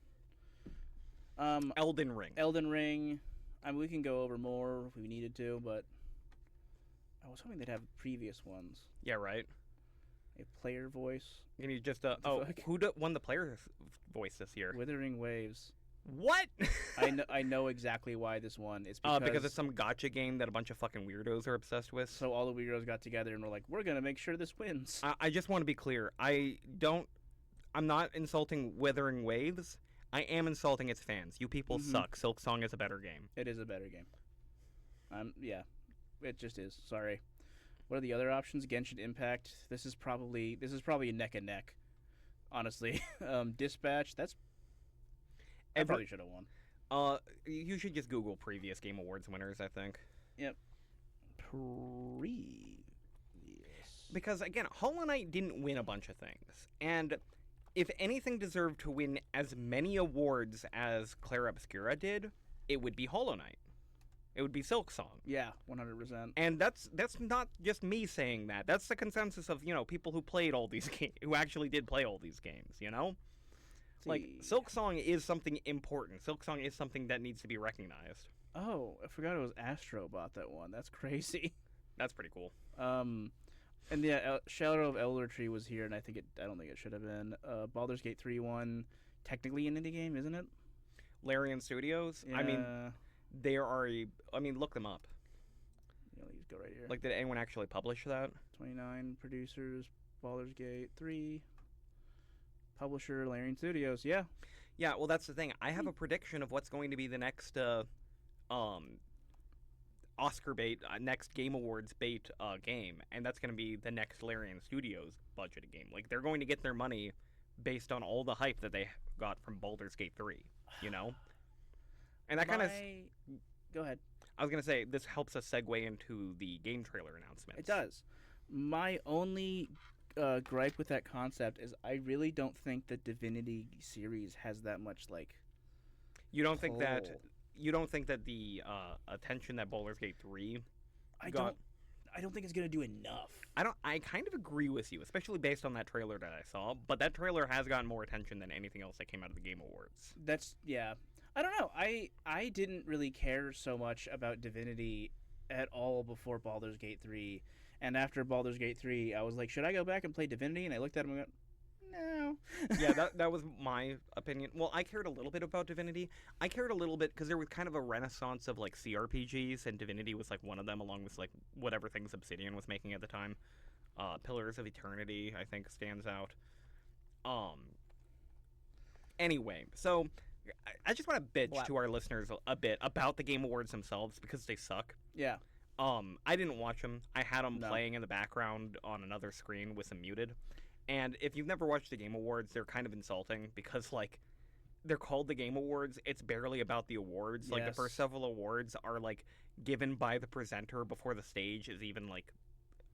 Elden Ring. Elden Ring. I mean, we can go over more if we needed to, but I was hoping they'd have previous ones. Yeah, right. A player voice. Can you just fuck? who won the player voice this year? Withering Waves. What? I know exactly why this won. It's because it's some gotcha game that a bunch of fucking weirdos are obsessed with. So all the weirdos got together and were like, "We're gonna make sure this wins." I just want to be clear. I'm not insulting Withering Waves. I am insulting its fans. You people suck. Silksong is a better game. It is a better game. Yeah, it just is. Sorry. What are the other options? Genshin Impact. This is probably a neck and neck. Honestly, Dispatch. I probably should have won. You should just Google previous Game Awards winners, I think. Yep. Because again, Hollow Knight didn't win a bunch of things, and if anything deserved to win as many awards as Clair Obscura did, it would be Hollow Knight. It would be Silksong. Yeah, 100%. And that's not just me saying that. That's the consensus of, people who played all these games, who actually did play all these games, Like, Silksong is something important. Silksong is something that needs to be recognized. Oh, I forgot it was Astro bought that one. That's crazy. That's pretty cool. And yeah, Shadow of Elder Tree was here, and I don't think it should have been. Baldur's Gate 3 won. Technically an indie game, isn't it? Larian Studios? Yeah. I mean, look them up. Yeah, let's go right here. Like, did anyone actually publish that? 29 producers, Baldur's Gate 3, publisher, Larian Studios, yeah. Yeah, well, that's the thing. I have a prediction of what's going to be the next Oscar bait, next Game Awards bait game, and that's going to be the next Larian Studios budgeted game. Like, they're going to get their money based on all the hype that they got from Baldur's Gate 3, you know? And that kind of... Go ahead. I was going to say, this helps us segue into the game trailer announcements. It does. My only gripe with that concept is I really don't think the Divinity series has that much, like... You don't think that the attention that Baldur's Gate 3 I don't think it's going to do enough. I kind of agree with you, especially based on that trailer that I saw, but that trailer has gotten more attention than anything else that came out of the Game Awards. Yeah. I don't know. I didn't really care so much about Divinity at all before Baldur's Gate 3. And after Baldur's Gate 3, I was like, should I go back and play Divinity? And I looked at him and went, no. Yeah, that was my opinion. Well, I cared a little bit about Divinity. I cared a little bit because there was kind of a renaissance of, like, CRPGs, and Divinity was, like, one of them, along with, like, whatever things Obsidian was making at the time. Pillars of Eternity, I think, stands out. Anyway, so I just want to bitch to our listeners a bit about the Game Awards themselves because they suck. Yeah. I didn't watch them. I had them playing in the background on another screen with them muted. And if you've never watched the Game Awards, they're kind of insulting because, like, they're called the Game Awards. It's barely about the awards. Yes. Like, the first several awards are, like, given by the presenter before the stage is even, like,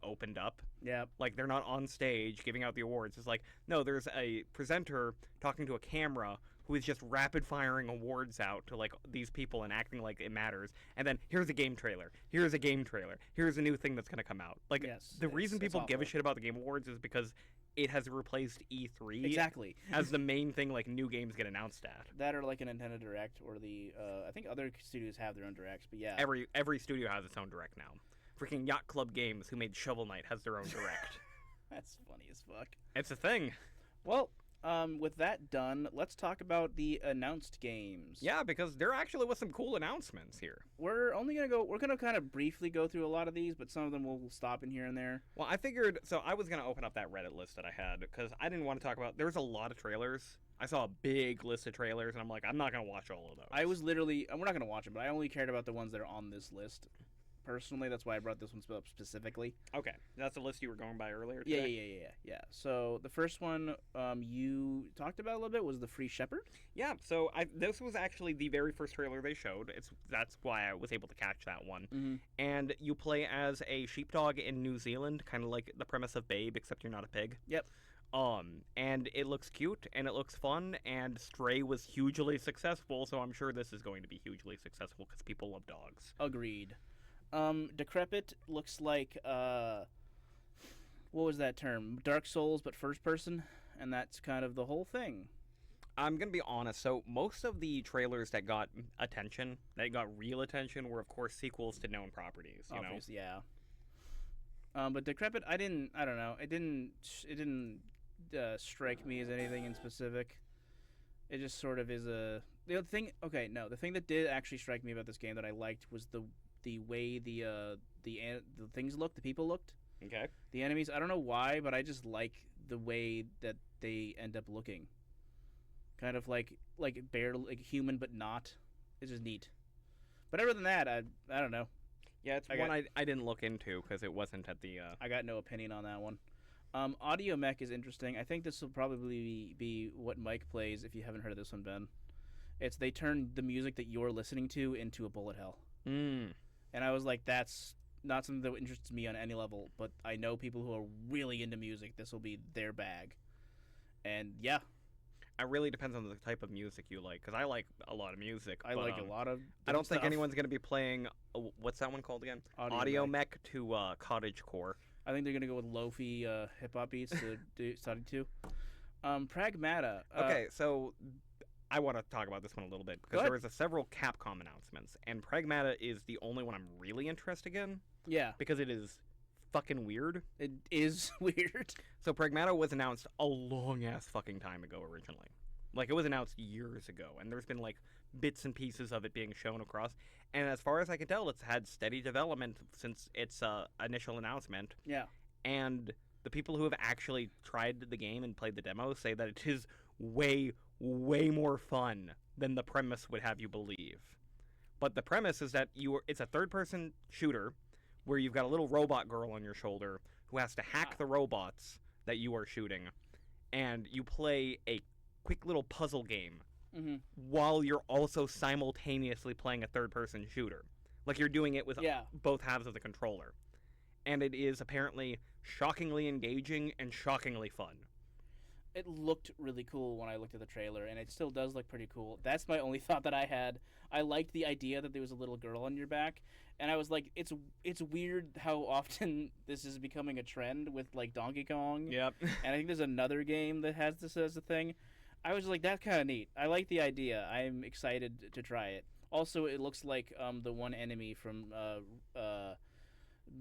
opened up. Yeah. Like, they're not on stage giving out the awards. It's like, no, there's a presenter talking to a camera who is just rapid-firing awards out to, like, these people and acting like it matters. And then, here's a game trailer. Here's a game trailer. Here's a new thing that's going to come out. Like, the reason people give a shit about the Game Awards is because it has replaced E3 as the main thing, like, new games get announced at. That or, like, a Nintendo Direct or the, I think other studios have their own Directs, but yeah. Every studio has its own Direct now. Freaking Yacht Club Games, who made Shovel Knight, has their own Direct. That's funny as fuck. It's a thing. Well, with that done, let's talk about the announced games. Yeah, because there actually was some cool announcements here. We're gonna kind of briefly go through a lot of these, but some of them we'll stop in here and there. Well, I figured, so I was gonna open up that Reddit list that I had, because I didn't want to talk about, there's a lot of trailers. I saw a big list of trailers, and I'm like, I'm not gonna watch all of those. We're not gonna watch them, but I only cared about the ones that are on this list. Personally, that's why I brought this one up specifically. Okay, that's the list you were going by earlier today? Yeah. So the first one you talked about a little bit was the Free Shepherd. Yeah, so this was actually the very first trailer they showed. That's why I was able to catch that one. Mm-hmm. And you play as a sheepdog in New Zealand, kind of like the premise of Babe, except you're not a pig. Yep. And it looks cute, and it looks fun, and Stray was hugely successful, so I'm sure this is going to be hugely successful because people love dogs. Agreed. Decrepit looks like, what was that term? Dark Souls, but first person, and that's kind of the whole thing. I'm going to be honest, so most of the trailers that got attention, that got real attention, were of course sequels to known properties, you Obviously, know? Yeah. But Decrepit, I don't know, it didn't strike me as anything in specific. It just sort of is the thing that did actually strike me about this game that I liked was the way the things looked, the people looked. Okay. The enemies, I don't know why, but I just like the way that they end up looking. Kind of like barely like human, but not. It's just neat. But other than that, I don't know. Yeah, it's one I didn't look into because it wasn't at the. I got no opinion on that one. Audio Mech is interesting. I think this will probably be what Mike plays if you haven't heard of this one, Ben. They turn the music that you're listening to into a bullet hell. And I was like, that's not something that interests me on any level, but I know people who are really into music, this will be their bag. And yeah. It really depends on the type of music you like, because I like a lot of music. I like a lot of I don't think anyone's going to be playing, what's that one called again? Audio Mech to Cottagecore. I think they're going to go with lo-fi hip-hop beats to do study to. Pragmata. Okay, so I want to talk about this one a little bit because there was several Capcom announcements, and Pragmata is the only one I'm really interested in. Yeah. Because it is fucking weird. It is weird. So Pragmata was announced a long-ass fucking time ago originally. Like, it was announced years ago, and there's been, like, bits and pieces of it being shown across. And as far as I can tell, it's had steady development since its initial announcement. Yeah. And the people who have actually tried the game and played the demo say that it is way, way more fun than the premise would have you believe. But the premise is that it's a third-person shooter where you've got a little robot girl on your shoulder who has to hack the robots that you are shooting, and you play a quick little puzzle game while you're also simultaneously playing a third-person shooter. Like you're doing it with both halves of the controller. And it is apparently shockingly engaging and shockingly fun. It looked really cool when I looked at the trailer, and it still does look pretty cool. That's my only thought that I had. I liked the idea that there was a little girl on your back, and I was like, it's weird how often this is becoming a trend with like Donkey Kong. Yep. And I think there's another game that has this as a thing. I was like, that's kind of neat. I like the idea. I'm excited to try it. Also, it looks like the one enemy from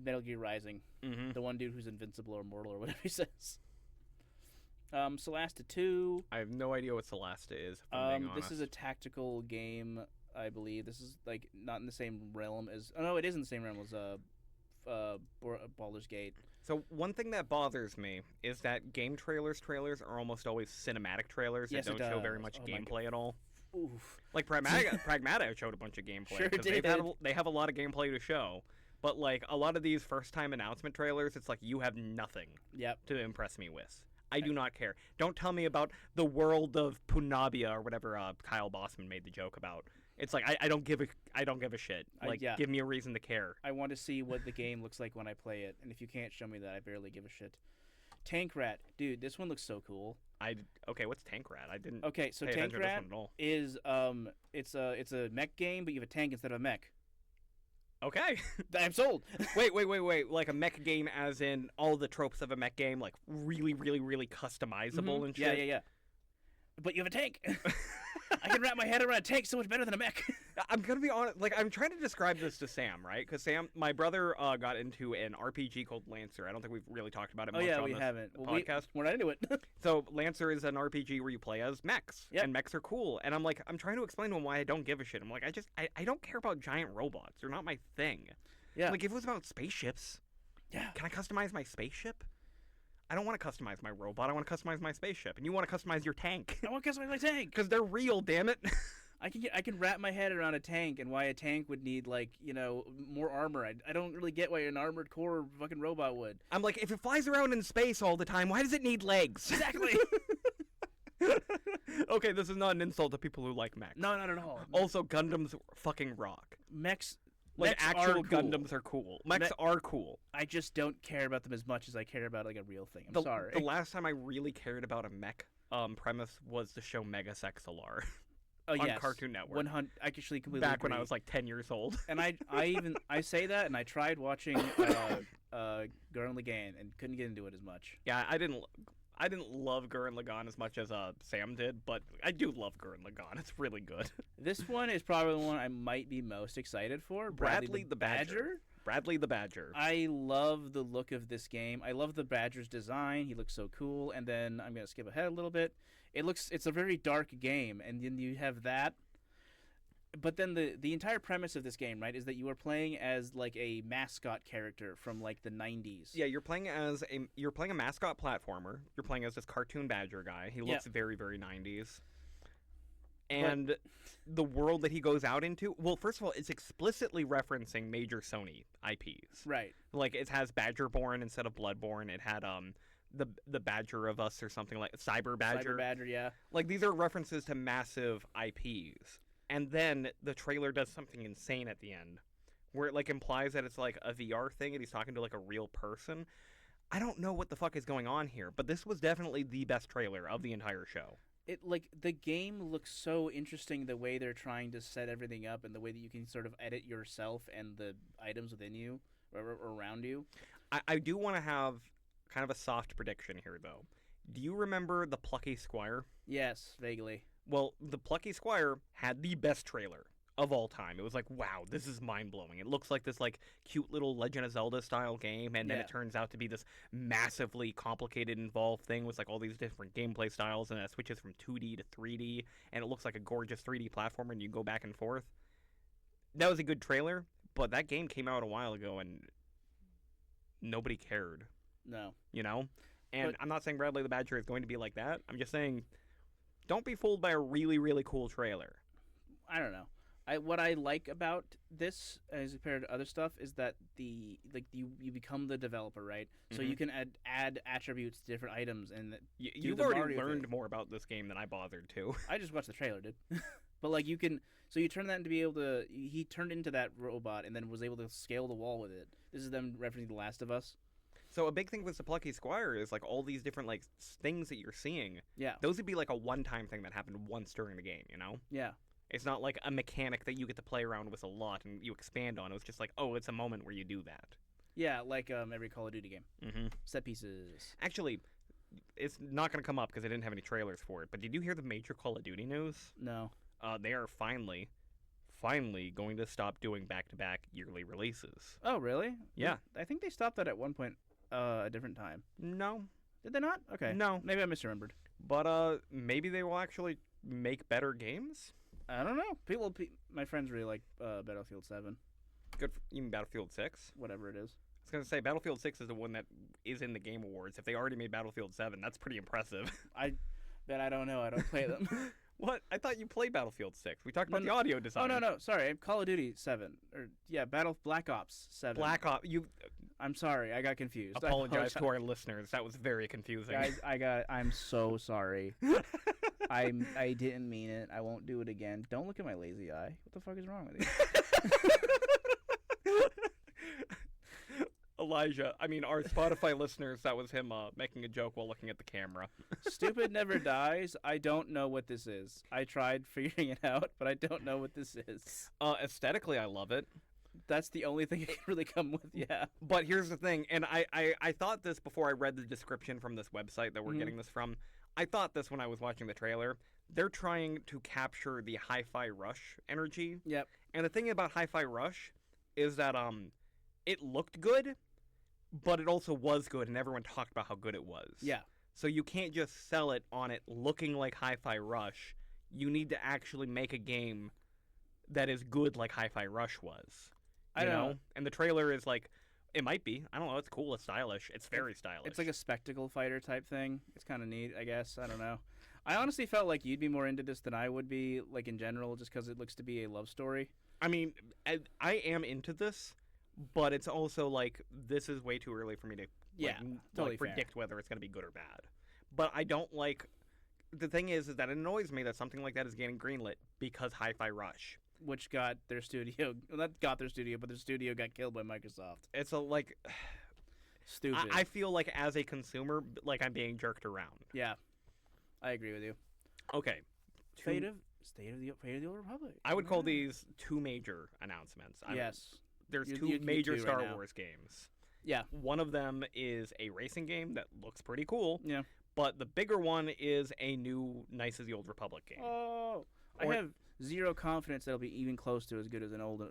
Metal Gear Rising, the one dude who's invincible or mortal or whatever he says. Solasta 2. I have no idea what Solasta is, if I'm being honest. This is a tactical game, I believe. This is like not in the same realm as... Oh, no, it is in the same realm as Baldur's Gate. So one thing that bothers me is that game trailers are almost always cinematic trailers that don't show very much gameplay at all. Oof. Like Pragmata showed a bunch of gameplay. Sure did. They have a lot of gameplay to show. But like a lot of these first-time announcement trailers, it's like you have nothing to impress me with. I do not care. Don't tell me about the world of Punabia or whatever Kyle Bossman made the joke about. It's like I don't give a shit. Like give me a reason to care. I want to see what the game looks like when I play it, and if you can't show me that, I barely give a shit. Tank Rat, dude, this one looks so cool. Okay, what's Tank Rat? I didn't. Okay, so Tank Rat is it's a mech game, but you have a tank instead of a mech. Okay. I'm sold. Wait. Like a mech game as in all the tropes of a mech game, like really, really, really customizable and shit? Yeah. But you have a tank. I can wrap my head around a tank so much better than a mech. I'm going to be honest. Like, I'm trying to describe this to Sam, right? Because Sam, my brother got into an RPG called Lancer. I don't think we've really talked about it much on this podcast. We're not into it. So Lancer is an RPG where you play as mechs. Yep. And mechs are cool. And I'm trying to explain to him why I don't give a shit. I'm like, I don't care about giant robots. They're not my thing. Yeah. Like, if it was about spaceships, can I customize my spaceship? I don't want to customize my robot. I want to customize my spaceship. And you want to customize your tank. I want to customize my tank. Because they're real, damn it. I can wrap my head around a tank and why a tank would need, like, more armor. I don't really get why an armored core fucking robot would. I'm like, if it flies around in space all the time, why does it need legs? Exactly. Okay, this is not an insult to people who like mechs. No, not at all. Also, Gundams fucking rock. Mechs actual Gundams are cool. Mechs are cool. I just don't care about them as much as I care about like a real thing. I'm sorry. The last time I really cared about a mech premise was the show Mega Sexalar. On Cartoon Network. 100. I actually completely back agree. when I was like 10 years old. And I say that, and I tried watching Gurren Lagann and couldn't get into it as much. Yeah, I didn't love Gurren Lagann as much as Sam did, but I do love Gurren Lagann. It's really good. This one is probably the one I might be most excited for. Bradley the Badger. Bradley the Badger. I love the look of this game. I love the Badger's design. He looks so cool. And then I'm going to skip ahead a little bit. It's a very dark game, and then you have that. But then the entire premise of this game, right, is that you are playing as like a mascot character from like the 90s. Yeah, you're playing a mascot platformer. You're playing as this cartoon badger guy. He looks very, very 90s. And the world that he goes out into, well, first of all, it's explicitly referencing major Sony IPs. Right. Like it has Badgerborn instead of Bloodborne. It had the Badger of Us or something like Cyber Badger. Cyber Badger, yeah. Like these are references to massive IPs. And then the trailer does something insane at the end, where it like implies that it's like a VR thing and he's talking to like a real person. I don't know what the fuck is going on here, but this was definitely the best trailer of the entire show. The game looks so interesting, the way they're trying to set everything up and the way that you can sort of edit yourself and the items within you or around you. I do want to have kind of a soft prediction here, though. Do you remember the Plucky Squire? Yes, vaguely. Well, the Plucky Squire had the best trailer of all time. It was like, wow, this is mind-blowing. It looks like this like cute little Legend of Zelda style game, and then it turns out to be this massively complicated, involved thing with like all these different gameplay styles, and it switches from 2D to 3D, and it looks like a gorgeous 3D platformer, and you go back and forth. That was a good trailer, but that game came out a while ago, and nobody cared. No. You know? And I'm not saying Bradley the Badger is going to be like that. I'm just saying, don't be fooled by a really, really cool trailer. I don't know. what I like about this as compared to other stuff is that you become the developer, right? So you can add attributes to different items and You've the already Mario learned thing. more about this game than I bothered to. I just watched the trailer, dude. But like you can, so you turn that into be able to. He turned into that robot and then was able to scale the wall with it. This is them referencing The Last of Us. So a big thing with the Plucky Squire is like all these different like things that you're seeing. Yeah, Those would be like a one-time thing that happened once during the game, you know? yeah, It's not like a mechanic that you get to play around with a lot and you expand on. It was just like, oh, it's a moment where you do that. yeah. Like every Call of Duty game, Mm-hmm. set pieces. Actually, it's not going to come up because I didn't have any trailers for it. But did you hear the major Call of Duty news? No. They are finally going to stop doing back-to-back yearly releases. Oh, really? Yeah. I think they stopped that at one point, a different time. No, Did they not? Okay. no. Maybe I misremembered. But maybe they will actually make better games. I don't know. My friends really like Battlefield 7, Good. You mean Battlefield 6? whatever it is. I was gonna say Battlefield 6 is the one that is in the Game Awards. If they already made Battlefield 7, that's pretty impressive. I don't know. I don't play them. What? I thought you played Battlefield 6. We talked about No, the audio design. Oh no. Sorry, Call of Duty 7 or Black Ops 7. Black Ops. You I'm sorry. I got confused. I apologize to our listeners. That was very confusing. Guys, I'm so sorry. I didn't mean it. I won't do it again. Don't look at my lazy eye. What the fuck is wrong with you? Elijah, I mean, our Spotify listeners, that was him making a joke while looking at the camera. Stupid never dies. I don't know what this is. I tried figuring it out, but I don't know what this is. Aesthetically, I love it. That's the only thing I can really come with. Yeah. But here's the thing, and I thought this before I read the description from this website that we're getting this from. I thought this when I was watching the trailer. They're trying to capture the Hi-Fi Rush energy. Yep. And the thing about Hi-Fi Rush is that it looked good, but it also was good, and everyone talked about how good it was. Yeah. So you can't just sell it on it looking like Hi-Fi Rush. You need to actually make a game that is good like Hi-Fi Rush was. You know? And the trailer is like, it might be. I don't know. It's cool. It's stylish. It's very stylish. It's like a spectacle fighter type thing. It's kind of neat, I guess. I don't know. I honestly felt like you'd be more into this than I would be, like in general, just because it looks to be a love story. I mean, I am into this, but it's also like this is way too early for me to totally predict whether it's going to be good or bad. But I don't like. The thing is that it annoys me that something like that is getting greenlit because Hi-Fi Rush. Which got their studio, well, not got their studio, but their studio got killed by Microsoft. It's a like stupid. I feel like as a consumer, like I'm being jerked around. Yeah, I agree with you. Okay, Fate of the Old Republic. I would call these two major announcements. Yes, there's You two can do major two Star right now. Wars games. Yeah. One of them is a racing game that looks pretty cool. Yeah. But the bigger one is a new Knights of the Old Republic game. Oh, I have zero confidence that'll be even close to as good as an old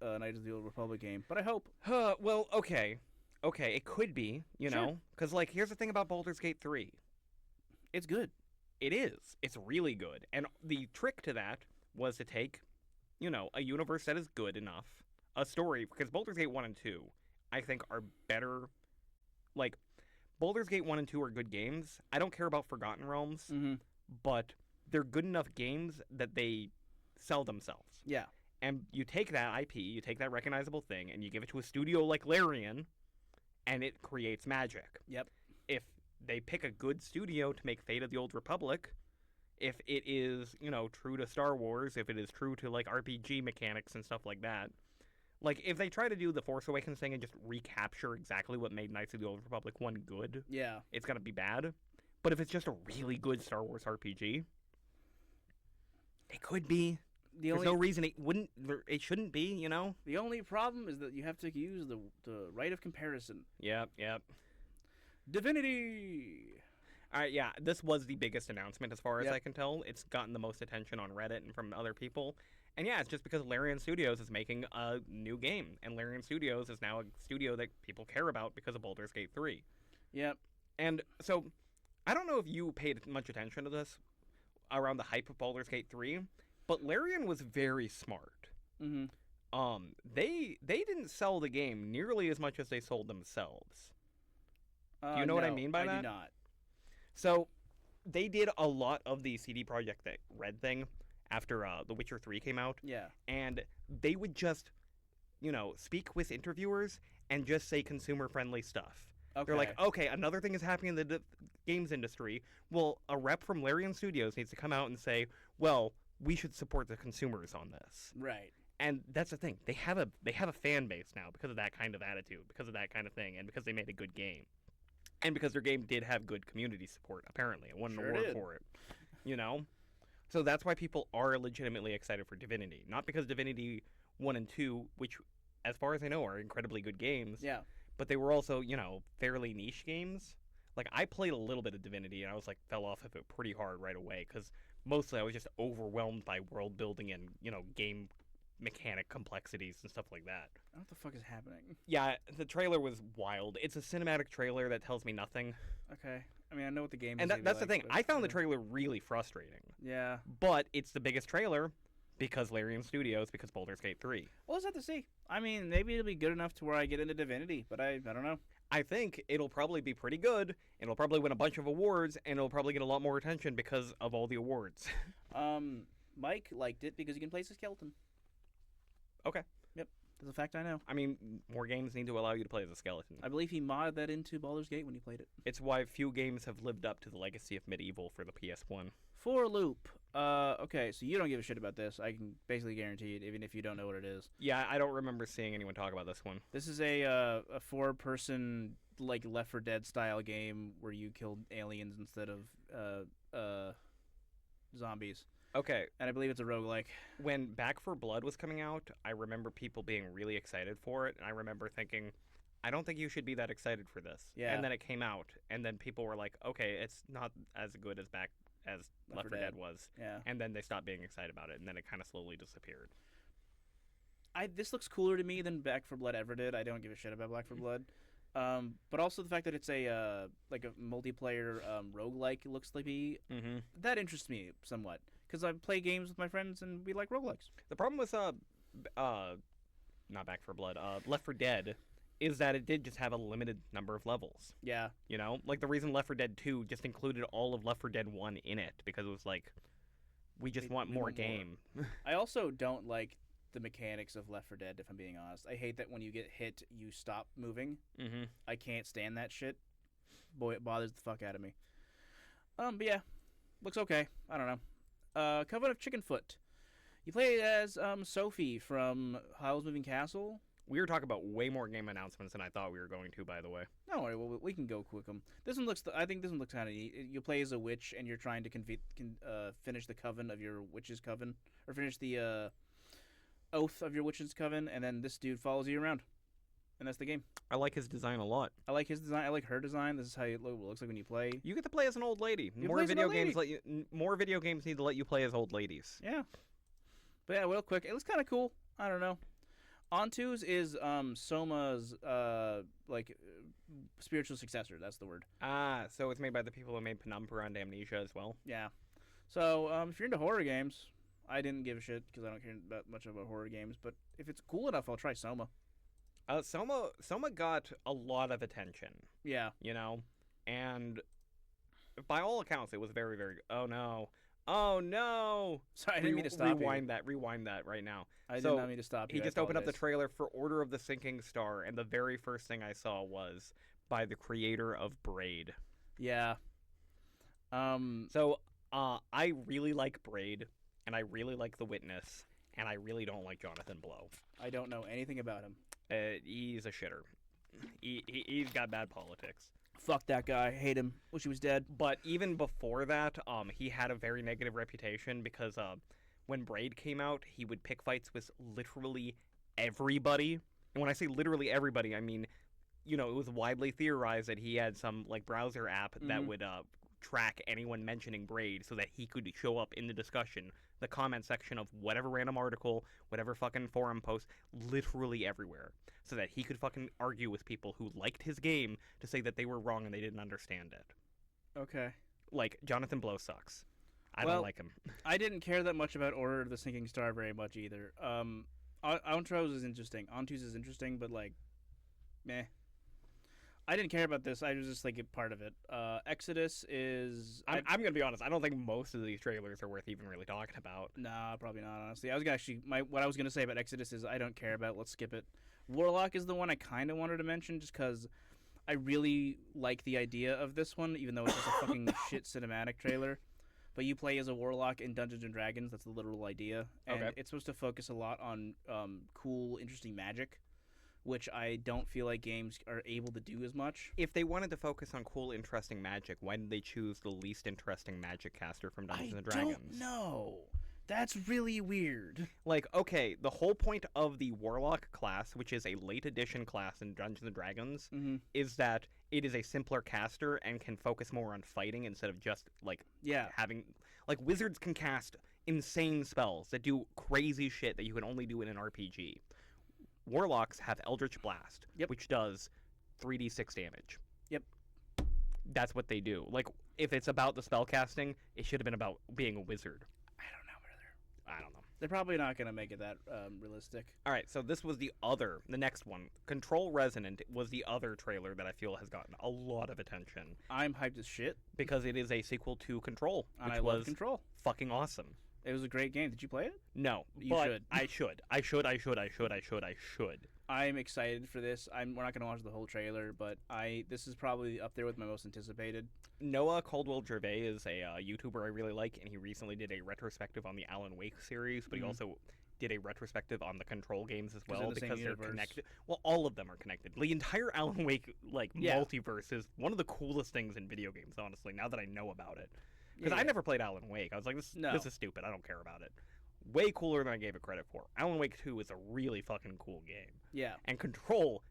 Knights of the Old Republic game, but I hope. Well, okay, it could be, you know, because like here's the thing about Baldur's Gate 3. It's good. It is. It's really good, and the trick to that was to take, you know, a universe that is good enough, a story, because Baldur's Gate 1 and 2, I think, are better. Like, Baldur's Gate 1 and 2 are good games. I don't care about Forgotten Realms, but they're good enough games that they sell themselves. Yeah. And you take that IP, you take that recognizable thing, and you give it to a studio like Larian, and it creates magic. Yep. If they pick a good studio to make Fate of the Old Republic, if it is, you know, true to Star Wars, if it is true to, like, RPG mechanics and stuff like that, like, if they try to do the Force Awakens thing and just recapture exactly what made Knights of the Old Republic 1 good, yeah, it's going to be bad. But if it's just a really good Star Wars RPG, it could be. There's no reason it shouldn't be, you know? The only problem is that you have to use the right of comparison. Yep. Divinity! All right, yeah, this was the biggest announcement as far as I can tell. It's gotten the most attention on Reddit and from other people. And yeah, it's just because Larian Studios is making a new game. And Larian Studios is now a studio that people care about because of Baldur's Gate 3. Yep. And so, I don't know if you paid much attention to this around the hype of Baldur's Gate 3, but Larian was very smart. Mm-hmm. They didn't sell the game nearly as much as they sold themselves. Do you know what I mean by that? I do not. So, they did a lot of the CD Projekt Red thing after The Witcher 3 came out, Yeah. and they would just, speak with interviewers and just say consumer-friendly stuff. Okay. They're like, okay, another thing is happening in the games industry. Well, a rep from Larian Studios needs to come out and say, well, we should support the consumers on this. Right. And that's the thing. They have a fan base now because of that kind of attitude, because of that kind of thing, and because they made a good game. And because their game did have good community support, apparently. It won an award for it. So that's why people are legitimately excited for Divinity. Not because Divinity 1 and 2, which, as far as I know, are incredibly good games. Yeah. But they were also, fairly niche games. Like, I played a little bit of Divinity, and I was like, fell off of it pretty hard right away, because mostly I was just overwhelmed by world building and, game mechanic complexities and stuff like that. What the fuck is happening? Yeah, the trailer was wild. It's a cinematic trailer that tells me nothing. Okay. I mean, I know what the game is. And that's the thing. I found the trailer really frustrating. Yeah. But it's the biggest trailer because Larian Studios, because Baldur's Gate 3. We'll just have to see. I mean, maybe it'll be good enough to where I get into Divinity, but I don't know. I think it'll probably be pretty good. It'll probably win a bunch of awards, and it'll probably get a lot more attention because of all the awards. Mike liked it because he can play as a skeleton. Okay. Yep. That's a fact I know. I mean, more games need to allow you to play as a skeleton. I believe he modded that into Baldur's Gate when he played it. It's why few games have lived up to the legacy of Medieval for the PS1. For Loop. Okay, so you don't give a shit about this. I can basically guarantee it, even if you don't know what it is. Yeah, I don't remember seeing anyone talk about this one. This is a 4-person, like, Left 4 Dead style game where you killed aliens instead of zombies. Okay. And I believe it's a roguelike. When Back 4 Blood was coming out, I remember people being really excited for it, and I remember thinking, I don't think you should be that excited for this. Yeah. And then it came out, and then people were like, okay, it's not as good as Left 4 Dead was. Yeah. And then they stopped being excited about it, and then it kind of slowly disappeared. This looks cooler to me than Back 4 Blood ever did. I don't give a shit about Back 4 Blood. But also the fact that it's a multiplayer roguelike looks like that interests me somewhat. Because I play games with my friends and we like roguelikes. The problem with not Back 4 Blood, Left 4 Dead, is that it did just have a limited number of levels. Yeah. Like the reason Left 4 Dead 2 just included all of Left 4 Dead 1 in it, because it was like, we just want more game. I also don't like the mechanics of Left 4 Dead, if I'm being honest. I hate that when you get hit, you stop moving. Mm-hmm. I can't stand that shit. Boy, it bothers the fuck out of me. But yeah, looks okay. I don't know. Coven of Chickenfoot. You play as Sophie from Howl's Moving Castle. We were talking about way more game announcements than I thought we were going to, by the way. No worry, well, we can go quick them. This one looks. I think this one looks kind of neat. You play as a witch, and you're trying to finish the coven of your witch's coven, or finish the oath of your witch's coven, and then this dude follows you around, and that's the game. I like his design a lot. I like his design. I like her design. This is how it looks like when you play. You get to play as an old lady. More video games need to let you play as old ladies. Yeah. But yeah, real quick, it looks kind of cool. I don't know. Onto's is Soma's spiritual successor. That's the word. Ah, so it's made by the people who made Penumbra and Amnesia as well. Yeah. So if you're into horror games, I didn't give a shit because I don't care much about horror games. But if it's cool enough, I'll try Soma. Soma got a lot of attention. Yeah. And by all accounts, it was very, very. Oh no! Sorry, I didn't mean to stop you. Rewind that right now. I did not mean to stop you. He just opened up the trailer for Order of the Sinking Star, and the very first thing I saw was by the creator of Braid. Yeah. So I really like Braid, and I really like The Witness, and I really don't like Jonathan Blow. I don't know anything about him. He's a shitter. He's got bad politics. Fuck that guy. Hate him. Wish he was dead. But even before that, he had a very negative reputation because when Braid came out, he would pick fights with literally everybody. And when I say literally everybody, I mean, it was widely theorized that he had some browser app that would track anyone mentioning Braid so that he could show up in the discussion, the comment section of whatever random article, whatever fucking forum post, literally everywhere, so that he could fucking argue with people who liked his game to say that they were wrong and they didn't understand it. Okay. Jonathan Blow sucks. I don't like him. I didn't care that much about Order of the Sinking Star very much either. Onto's is interesting. Onto's is interesting, but meh. I didn't care about this. I was just like a part of it. Exodus is. I'm gonna be honest. I don't think most of these trailers are worth even really talking about. Nah, probably not. Honestly, I was gonna actually. What I was gonna say about Exodus is I don't care about. Let's skip it. Warlock is the one I kind of wanted to mention, just because I really like the idea of this one, even though it's just a fucking shit cinematic trailer. But you play as a warlock in Dungeons and Dragons. That's the literal idea, and Okay. it's supposed to focus a lot on cool, interesting magic, which I don't feel like games are able to do as much. If they wanted to focus on cool, interesting magic, why did they choose the least interesting magic caster from Dungeons and Dragons? I don't know. That's really weird. Like, okay, the whole point of the Warlock class, which is a late edition class in Dungeons and Dragons, Mm-hmm. is that it is a simpler caster and can focus more on fighting instead of just, like, Yeah. having... Like, wizards can cast insane spells that do crazy shit that you can only do in an RPG. Warlocks have Eldritch Blast, Yep. which does 3d6 damage. Yep. That's what they do. Like, if it's about the spell casting, it should have been about being a wizard. I don't know, brother. I don't know. They're probably not going to make it that realistic. All right, so this was the next one. Control Resonant was the other trailer that I feel has gotten a lot of attention I'm hyped as shit, because it is a sequel to Control, and which I love was Control. fucking awesome. It was a great game. Did you play it? No, You but should. I should. I'm excited for this. We're not going to watch the whole trailer, but this is probably up there with my most anticipated. Noah Caldwell-Gervais is a YouTuber I really like, and he recently did a retrospective on the Alan Wake series, but he Mhm. also did a retrospective on the Control games as 'Cause they're well the same because they're universe. connected. Well, all of them are connected. The entire Alan Wake Yeah. multiverse is one of the coolest things in video games, honestly, now that I know about it. Because Yeah. I never played Alan Wake. I was like, this is stupid. I don't care about it. Way cooler than I gave it credit for. Alan Wake 2 is a really fucking cool game. Yeah. And Control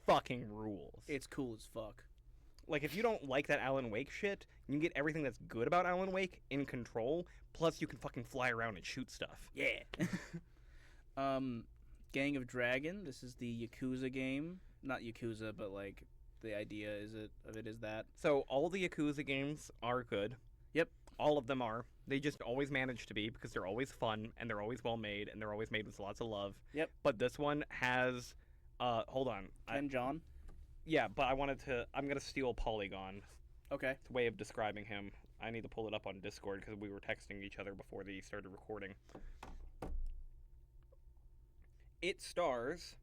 fucking rules. It's cool as fuck. Like, if you don't like that Alan Wake shit, you can get everything that's good about Alan Wake in Control, plus you can fucking fly around and shoot stuff. Yeah. Gang of Dragon. This is the Yakuza game. Not Yakuza, but like the idea of it is that. So, all the Yakuza games are good. Yep. All of them are. They just always manage to be because they're always fun, and they're always well made, and they're always made with lots of love. Yep. But this one has... hold on. Ken John. Yeah, but I'm going to steal Polygon. Okay. It's a way of describing him. I need to pull it up on Discord because we were texting each other before they started recording. It stars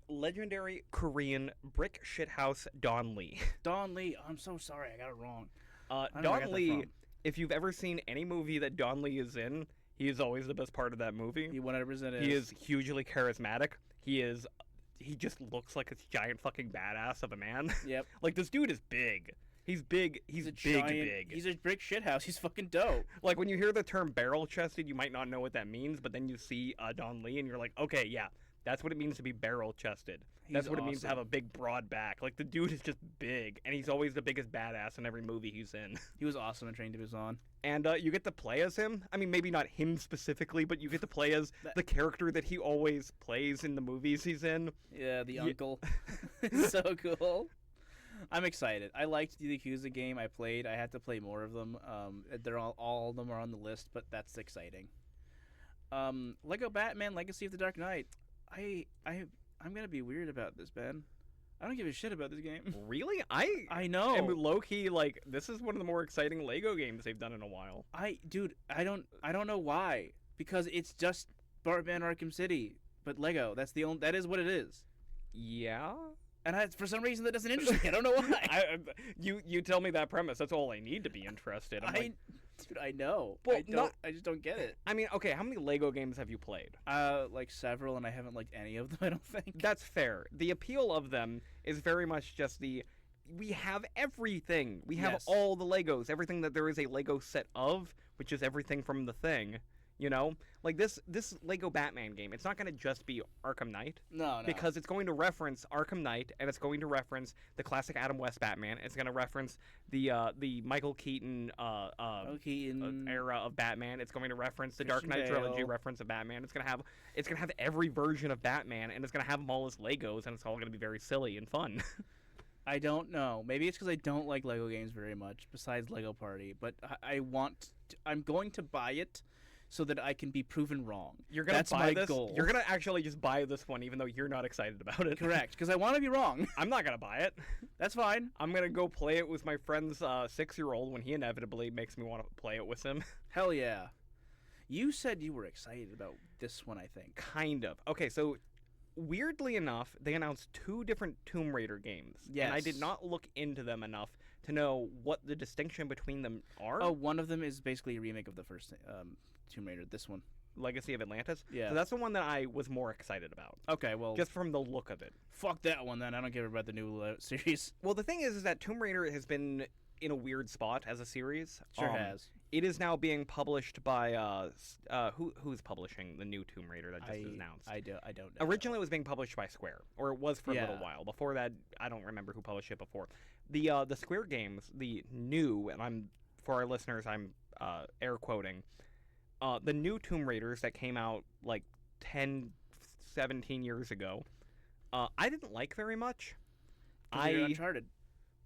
legendary Korean brick shithouse Don Lee. Don Lee. I'm so sorry. I got it wrong. I don't know where I Don got that Lee, from. if you've ever seen any movie that Don Lee is in, he is always the best part of that movie. He 100% is. He is hugely charismatic. He just looks like a giant fucking badass of a man. Yep. Like, this dude is big. He's big. He's a big, giant, big. He's a brick shithouse. He's fucking dope. Like, when you hear the term barrel-chested, you might not know what that means, but then you see Don Lee, and you're like, okay, yeah, that's what it means to be barrel-chested. That's He's what it means to awesome. have a big, broad back. Like, the dude is just big, and he's always the biggest badass in every movie he's in. He was awesome in Train to Busan. And you get to play as him. I mean, maybe not him specifically, but you get to play as That- the character that he always plays in the movies he's in. Yeah, the Yeah. uncle. It's so cool. I'm excited. I liked the Yakuza game I played. I had to play more of them. They're all of them are on the list, but that's exciting. Lego Batman: Legacy of the Dark Knight. I'm gonna be weird about this, Ben. I don't give a shit about this game. Really? I know. am low-key, like, this is one of the more exciting Lego games they've done in a while. Dude, I don't know why. Because it's just Batman Arkham City, but Lego. That is what it is. Yeah? And for some reason that doesn't interest me. I don't know why. You tell me that premise. That's all I need to be interested. Dude, I know. Well, I just don't get it. I mean, okay, how many Lego games have you played? Like several, and I haven't liked any of them. I don't think. That's fair. The appeal of them is very much just we have everything. We have Yes. all the Legos, everything that there is a Lego set of, which is everything from the thing. You know, like this Lego Batman game. It's not going to just be Arkham Knight. No. Because it's going to reference Arkham Knight, and it's going to reference the classic Adam West Batman. It's going to reference the Michael Keaton era of Batman. It's going to reference the Dark Christian Knight trilogy Bale. reference of Batman. It's going to have every version of Batman, and it's going to have them all as Legos, and it's all going to be very silly and fun. I don't know. Maybe it's because I don't like Lego games very much. Besides Lego Party, but I'm going to buy it so that I can be proven wrong. You're gonna That's buy my this. goal. You're gonna actually just buy this one, even though you're not excited about it. Correct, because I want to be wrong. I'm not gonna buy it. That's fine. I'm gonna go play it with my friend's 6-year-old when he inevitably makes me want to play it with him. Hell yeah. You said you were excited about this one, I think. Kind of. Okay, so weirdly enough, they announced 2 different Tomb Raider games. Yes. And I did not look into them enough to know what the distinction between them are. Oh, one of them is basically a remake of the first Tomb Raider. This one. Legacy of Atlantis? Yeah. So that's the one that I was more excited about. Okay, well, Just from the look of it. fuck that one then. I don't care about the new series. Well, the thing is that Tomb Raider has been in a weird spot as a series. Sure has. It is now being published by who's publishing the new Tomb Raider that just was announced? I don't know. Originally, it was being published by Square, or it was for a little Yeah. while. Before that, I don't remember who published it before. The Square games, the new, and for our listeners, I'm air quoting, the new Tomb Raiders that came out like 10, 17 years ago, I didn't like very much. They're Uncharted.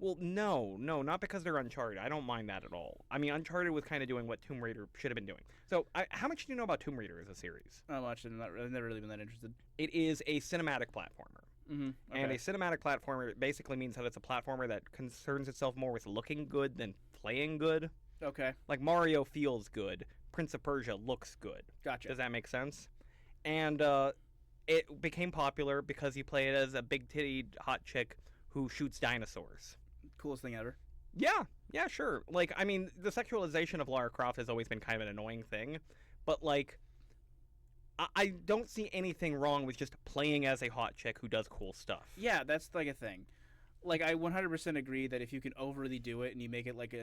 Well, no, not because they're Uncharted. I don't mind that at all. I mean, Uncharted was kind of doing what Tomb Raider should have been doing. So, how much do you know about Tomb Raider as a series? Not much. I've never really been that interested. It is a cinematic platformer. Mm-hmm. Okay. And a cinematic platformer basically means that it's a platformer that concerns itself more with looking good than playing good. Okay. Like, Mario feels good. Prince of Persia looks good. Gotcha. Does that make sense? And it became popular because you play it as a big-titted hot chick who shoots dinosaurs. Coolest thing ever. Yeah, sure. Like, I mean, the sexualization of Lara Croft has always been kind of an annoying thing, but, like, I don't see anything wrong with just playing as a hot chick who does cool stuff. Yeah, that's like a thing. Like, I 100% agree that if you can overly do it and you make it like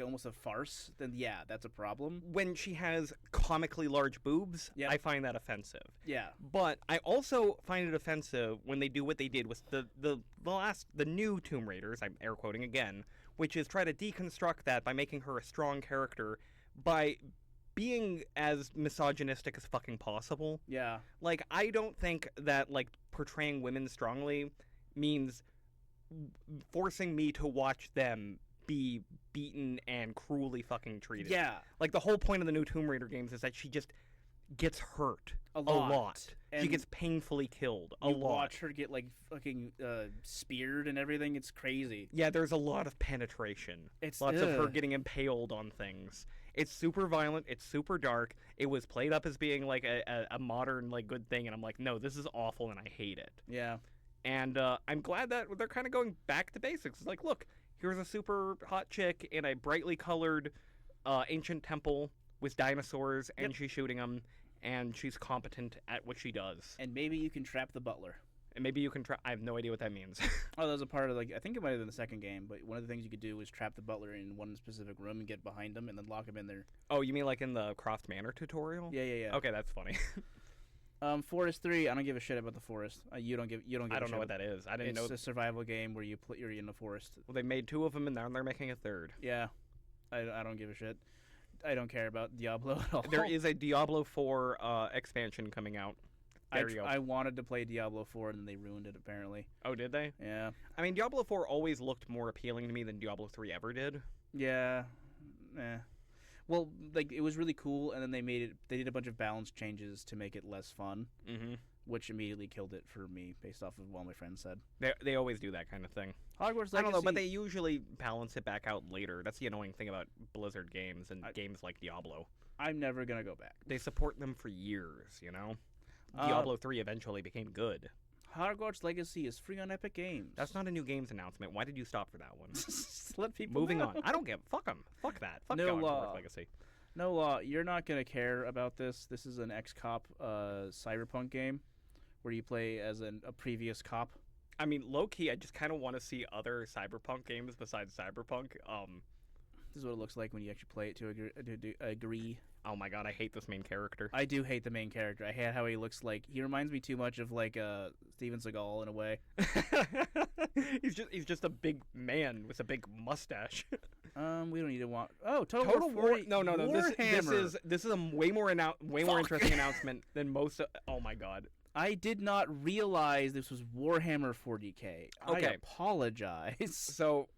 almost a farce, then yeah, that's a problem. When she has comically large boobs, Yep. I find that offensive. Yeah. But I also find it offensive when they do what they did with the new Tomb Raiders, I'm air quoting again, which is try to deconstruct that by making her a strong character by being as misogynistic as fucking possible. Yeah. Like, I don't think that, like, portraying women strongly means forcing me to watch them be beaten and cruelly fucking treated. Yeah. Like, the whole point of the new Tomb Raider games is that she just gets hurt A lot. She And gets painfully killed a you lot. watch her get like fucking speared and everything. It's crazy. Yeah, there's a lot of penetration. It's Lots of her getting impaled on things. It's super violent. It's super dark. It was played up as being like a modern, like, good thing, and I'm like, no, this is awful, and I hate it. Yeah. And I'm glad that they're kind of going back to basics. It's like, look, here's a super hot chick in a brightly colored ancient temple with dinosaurs, and she's shooting them, and she's competent at what she does. And maybe you can trap the butler. And maybe you can try. I have no idea what that means. Oh, that was a part of, like, I think it might have been the second game, but one of the things you could do was trap the butler in one specific room and get behind him and then lock him in there. Oh, you mean like in the Croft Manor tutorial? Yeah. Okay, that's funny. Forest 3, I don't give a shit about the forest. You don't give I don't a know what shit that is. I didn't It's know. a survival game where you're in the forest. Well, they made 2 of them, and now they're making a 3rd. Yeah. I don't give a shit. I don't care about Diablo at all. There is a Diablo 4 expansion coming out. There you go. I wanted to play Diablo 4 and then they ruined it apparently. Oh, did they? Yeah. I mean, Diablo 4 always looked more appealing to me than Diablo 3 ever did. Yeah. Well, like, it was really cool, and then they did a bunch of balance changes to make it less fun, which immediately killed it for me, based off of what my friends said. They always do that kind of thing. Hogwarts Legacy. I don't know, but they usually balance it back out later. That's the annoying thing about Blizzard games and games like Diablo. I'm never gonna go back. They support them for years, you know? Diablo 3 eventually became good. Hogwarts Legacy is free on Epic Games. That's not a new games announcement. Why did you stop for that one? Let people Moving know. on. I don't give. Fuck them. Fuck that. Fuck No Hogwarts law. Legacy. No law. You're not gonna care about this. This is an ex-cop cyberpunk game where you play as a previous cop. I mean, low-key, I just kind of want to see other cyberpunk games besides cyberpunk. This is what it looks like when you actually play it to agree. Oh my god, I hate this main character. I do hate the main character. I hate how he looks like. He reminds me too much of like Steven Seagal in a way. he's just a big man with a big mustache. We don't need to want. Oh, Total War. War. No. This is a way more interesting announcement than most. Oh my god. I did not realize this was Warhammer 40K. I Okay. apologize. So,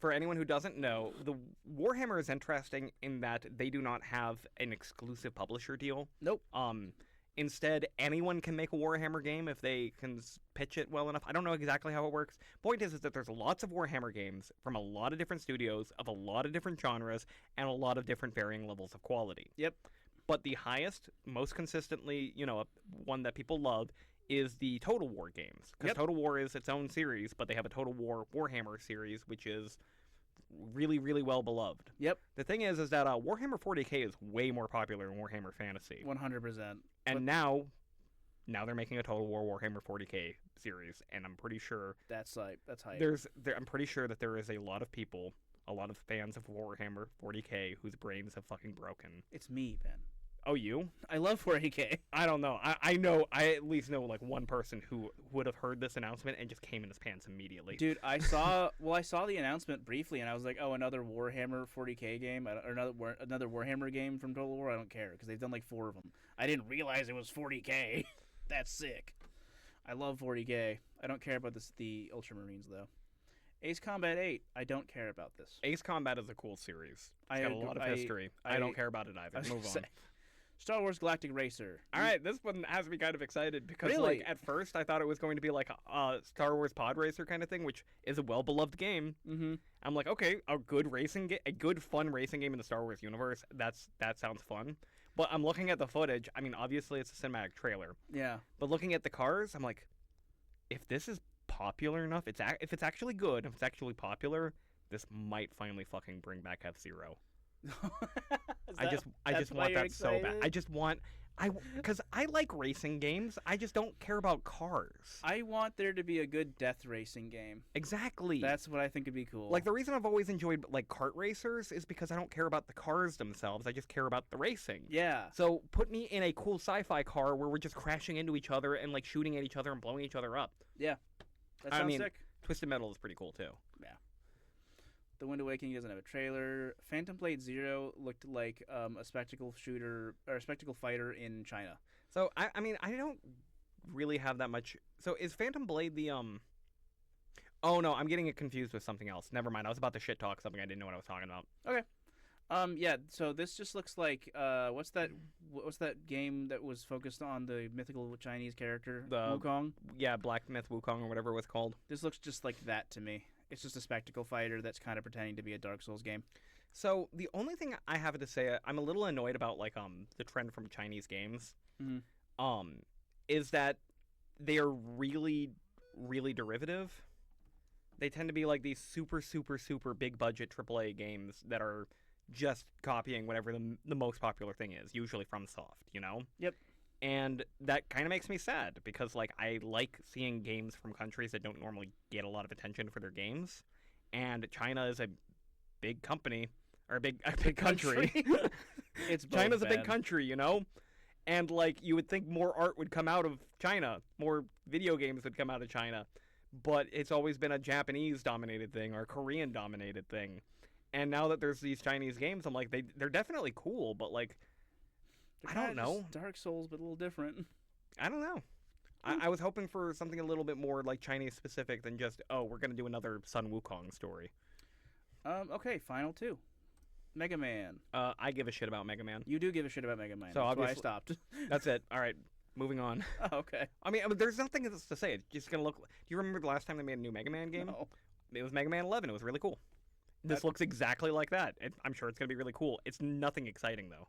for anyone who doesn't know, the Warhammer is interesting in that they do not have an exclusive publisher deal. Nope. Instead, anyone can make a Warhammer game if they can pitch it well enough. I don't know exactly how it works. Point is that there's lots of Warhammer games from a lot of different studios of a lot of different genres and a lot of different varying levels of quality. Yep. But the highest, most consistently, one that people love is the Total War games. Because Yep. Total War is its own series, but they have a Total War Warhammer series, which is really, really well beloved. Yep. The thing is that Warhammer 40K is way more popular than Warhammer Fantasy. 100%. And now they're making a Total War Warhammer 40K series, and I'm pretty sure That's hype. I'm pretty sure that there is a lot of people, a lot of fans of Warhammer 40K whose brains have fucking broken. It's me, Ben. Oh, you? I love 40K. I don't know. I at least know like one person who would have heard this announcement and just came in his pants immediately. Dude, I saw the announcement briefly, and I was like, oh, another Warhammer 40K game, or another Warhammer game from Total War. I don't care because they've done like 4 of them. I didn't realize it was 40K. That's sick. I love 40K. I don't care about the Ultramarines though. Ace Combat 8. I don't care about this. Ace Combat is a cool series. It's I got a agree- lot of I- history. I don't care about it either. Move on. Star Wars Galactic Racer. All right, this one has me kind of excited because, Really? like, at first I thought it was going to be like a Star Wars Pod Racer kind of thing, which is a well-beloved game. Mm-hmm. I'm like, okay, a good fun racing game in the Star Wars universe. That sounds fun. But I'm looking at the footage. I mean, obviously it's a cinematic trailer. Yeah. But looking at the cars, I'm like, if this is popular enough, if it's actually good, if it's actually popular, this might finally fucking bring back F-Zero. I just want that so bad. Because I like racing games. I just don't care about cars. I want there to be a good death racing game. Exactly. That's what I think would be cool. Like, the reason I've always enjoyed like kart racers is because I don't care about the cars themselves. I just care about the racing. Yeah. So put me in a cool sci-fi car where we're just crashing into each other and like shooting at each other and blowing each other up. Yeah. That sounds sick. Twisted Metal is pretty cool too. Yeah. The Wind Awakening doesn't have a trailer. Phantom Blade Zero looked like a spectacle shooter or a spectacle fighter in China. So I mean I don't really have that much. So is Phantom Blade the Oh no, I'm getting it confused with something else. Never mind. I was about to shit talk something I didn't know what I was talking about. Okay. Yeah. So this just looks like what's that game that was focused on the mythical Chinese character Wukong? Yeah, Black Myth Wukong or whatever it was called. This looks just like that to me. It's just a spectacle fighter that's kind of pretending to be a Dark Souls game. So the only thing I have to say, I'm a little annoyed about like the trend from Chinese games, is that they are really, really derivative. They tend to be like these super, super, super big budget AAA games that are just copying whatever the most popular thing is, usually from Soft, you know? Yep. And that kind of makes me sad because, like, I like seeing games from countries that don't normally get a lot of attention for their games. And China is a big company, or a big country. It's China's a big country, you know? And, like, you would think more art would come out of China, more video games would come out of China. But it's always been a Japanese-dominated thing or a Korean-dominated thing. And now that there's these Chinese games, I'm like, they're definitely cool, but, like, I don't know. Dark Souls, but a little different. I don't know. I was hoping for something a little bit more like Chinese specific than just, oh, we're gonna do another Sun Wukong story. Okay, final 2. Mega Man. I give a shit about Mega Man. You do give a shit about Mega Man. So that's why I obviously- stopped. That's it. All right, moving on. Oh, okay. I mean, there's nothing else to say. It's just gonna look. Do you remember the last time they made a new Mega Man game? No. It was Mega Man 11. It was really cool. This looks exactly like that. I'm sure it's gonna be really cool. It's nothing exciting though.